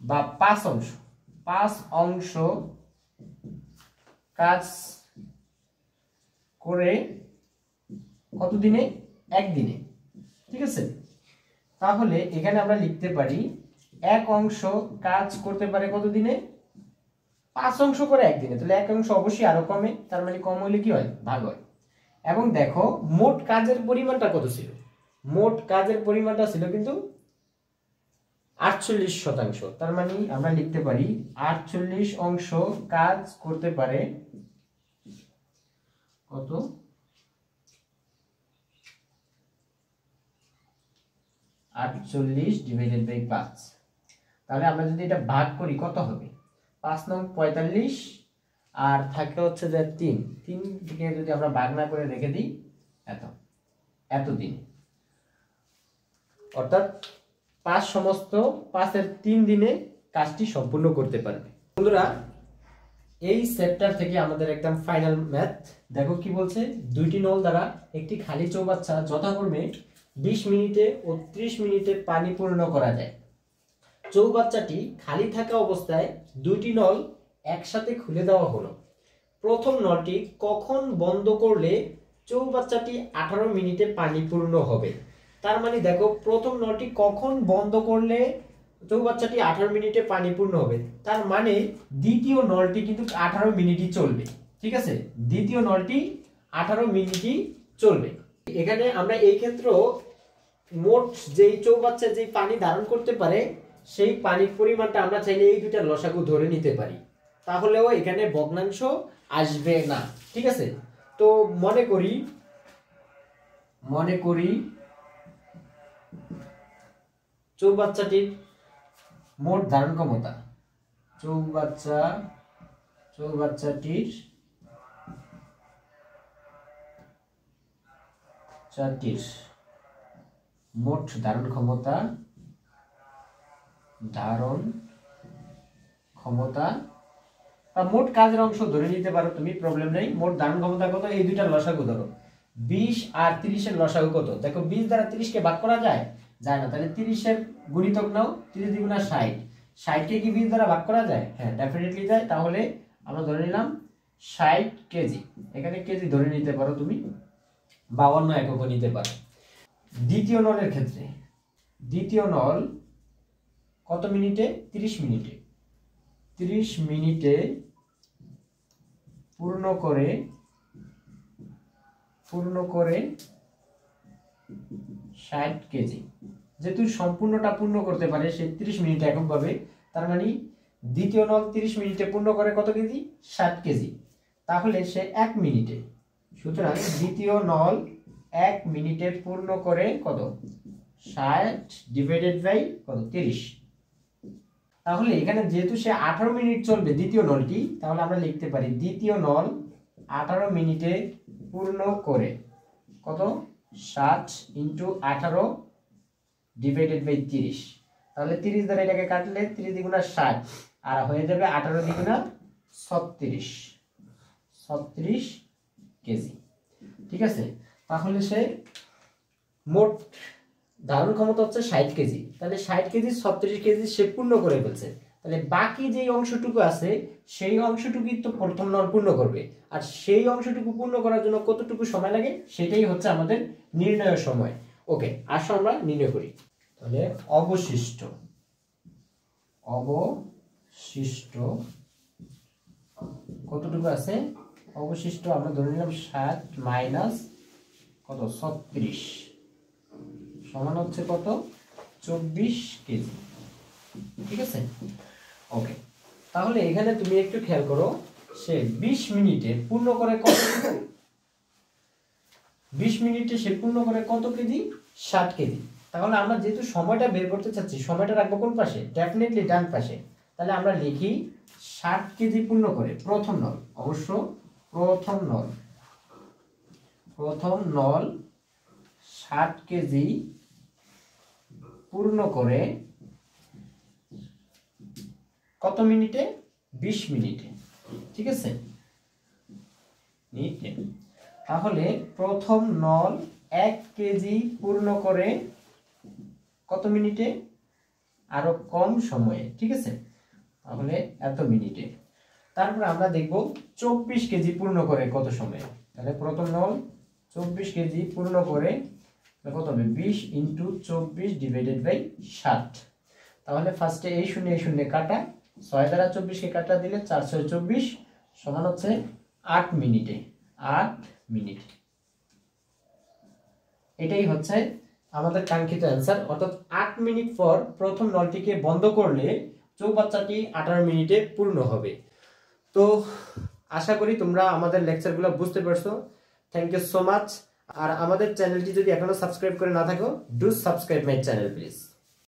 বা 5 অংশ কাজ করে কত দিনে? একদিনে। ঠিক আছে, তাহলে এখানে আমরা লিখতে পারি 1 অংশ কাজ করতে পারে কত দিনে? 5 অংশ করে একদিনে। তাহলে 1 অংশ অবশ্যই আরো কমে, তার মানে কম হলে কি হয়? ভাগ হয়। এবং দেখো মোট কাজের পরিমাণটা কত ছিল? মোট কাজের পরিমাণটা ছিল কিন্তু 48%। তার মানে আমরা লিখতে পারি 48 অংশ কাজ করতে পারে কত? 48 ডিভাইডেড বাই 5। তাহলে আমরা যদি এটা ভাগ করি কত হবে? 5 নং 45, আর থাকে হচ্ছে যে 3 থেকে যদি আমরা ভাগ না করে রেখে দিই এতদিন, অর্থাৎ 5 সমস্ত 5-এর 3 দিনে কাজটি সম্পূর্ণ করতে পারবে। বন্ধুরা, এই চ্যাপ্টার থেকে আমাদের একদম ফাইনাল ম্যাথ দেখো কি বলছে। 2টি নল দ্বারা একটি খালি চৌবাচ্চা যথাক্রমে 20 মিনিটে ও 30 মিনিটে পানি পূর্ণ করা যায়। চৌবাচ্চাটি খালি থাকা অবস্থায় 2টি নল একসাথে খুলে দেওয়া হলো। প্রথম নলটি কখন বন্ধ করলে চৌবাচ্চাটি 18 মিনিটে পানি পূর্ণ হবে? তার মানে দেখো, প্রথম নলটি কখন বন্ধ করলে চৌবাচ্চাটি 18 মিনিটে পানি পূর্ণ হবে, তার মানে দ্বিতীয় নলটি কিন্তু 18 মিনিটই চলবে। ঠিক আছে, দ্বিতীয় নলটি 18 মিনিটই চলবে। এখানে আমরা এই ক্ষেত্রে মোট যেই চৌবাচ্চা যেই পানি ধারণ করতে পারে সেই পানির পরিমাণটা আমরা চাইলে এই দুইটা লসাগু ধরে নিতে পারি, তাহলেও এখানে ভগ্নাংশ আসবে না। ঠিক আছে, তো মনে করি চৌবাচ্চাটির মোট ধারণ ক্ষমতা, চৌবাচ্চাটির মোট ধারণ ক্ষমতা বা মোট কাজের অংশ ধরে নিতে পারো তুমি, প্রবলেম নেই। মোট ধারণ ক্ষমতা কত? এই দুইটা লসাগু ধরো, 20 আর 30 এর লসাগু কত? দেখো 20 দ্বারা 30 কে ভাগ করা যায়, যায় না, তাহলে 30-এর গুণিতক নাও, 30 দ্বিগুণা 60, 60 কে কি 20 দ্বারা ভাগ করা যায়? হ্যাঁ ডেফিনেটলি যায়। তাহলে আমরা ধরে নিলাম 60 কেজি, এখানে কেজি ধরে নিতে পারো তুমি, 52 এককও নিতে পারো। দ্বিতীয় নলের ক্ষেত্রে, দ্বিতীয় নল কত মিনিটে? 30 মিনিটে, 30 মিনিটে পূর্ণ করে 60 কেজি। যেহেতু সম্পূর্ণটা পূর্ণ করতে পারে সে 30 মিনিটে এককভাবে, তার মানে দ্বিতীয় নল 30 মিনিটে পূর্ণ করে কত কেজি? 60 কেজি। তাহলে সে 1 মিনিটে, সুতরাং দ্বিতীয় নল 1 মিনিটে পূর্ণ করে কত? 60 ডিভাইডেড বাই কত? 30। তাহলে এখানে যেহেতু সে 18 মিনিট চলবে দ্বিতীয় নলটি, তাহলে আমরা লিখতে পারি দ্বিতীয় নল 18 মিনিটে পূর্ণ করে কত? 60 ইন্টু 18 ডিভাইডেড বাই 30। তাহলে 30 দ্বারা এটাকে কাটলে 30 দ্বিগুণা 60 আর হয়ে যাবে 18 দ্বিগুণা 36 কেজি। ঠিক আছে, তাহলে সে মোট ধারণ ক্ষমতা হচ্ছে 60 কেজি, তাহলে 60 কেজি 36 কেজি সে পূর্ণ করে ফেলছে। তাহলে বাকি যে অংশটুকু আছে সেই অংশটুকুই তো প্রথম নল পূর্ণ করবে, আর সেই অংশটুকু পূর্ণ করার জন্য কতটুকু সময় লাগে সেটাই হচ্ছে আমাদের নির্ণয়ের সময়। ওকে, আসো আমরা নির্ণয় করি। তাহলে অবশিষ্ট কতটুকু আছে? অবশিষ্ট আমরা ধরে নিলাম 60 মাইনাস কত? 36 সমান হচ্ছে কত? 24 কেজি। ঠিক আছে, ওকে। তাহলে এখানে তুমি একটু খেয়াল করো, সে 20 মিনিটে পূর্ণ করে কত? 20 মিনিটে সে পূর্ণ করে কত কেজি? 60 কেজি। তাহলে আমরা যেহেতু সময়টা বের করতে চাচ্ছি, সময়টা রাখবো কোন পাশে? ডেফিনেটলি ডান পাশে। তাহলে আমরা লিখি 60 কেজি পূর্ণ করে প্রথম নল, অবশ্য প্রথম নল 60 কেজি পূর্ণ করে কত মিনিটে? 20 মিনিটে। ঠিক আছে, তাহলে প্রথম নল 1 কেজি পূর্ণ করে কত মিনিটে? আরো কম সময়ে। ঠিক আছে, তাহলে এত মিনিটে। তারপর আমরা দেখব 24 কেজি পূর্ণ করে কত সময়ে। তাহলে প্রথম নল 24 কেজি পূর্ণ করে কত হবে? 20 ইন্টু 24 ডিভাইডেড বাই 60। তাহলে ফার্স্টে এই শূন্য কাটা, 6 দ্বারা 24 কে কাটা দিলে 4 6 24 সমান হচ্ছে 8 মিনিটে। 8 মিনিট, এটাই হচ্ছে আমাদের কাঙ্ক্ষিত অ্যান্সার। অর্থাৎ 8 মিনিট পর প্রথম নলটিকে বন্ধ করলে চৌবাচ্চাটি 18 মিনিটে পূর্ণ হবে। তো আশা করি তোমরা আমাদের লেকচারগুলো বুঝতে পারছো। Thank you so much. আর আমাদের চ্যানেলটি যদি এখনো সাবস্ক্রাইব করে না থাকো, do subscribe my channel please.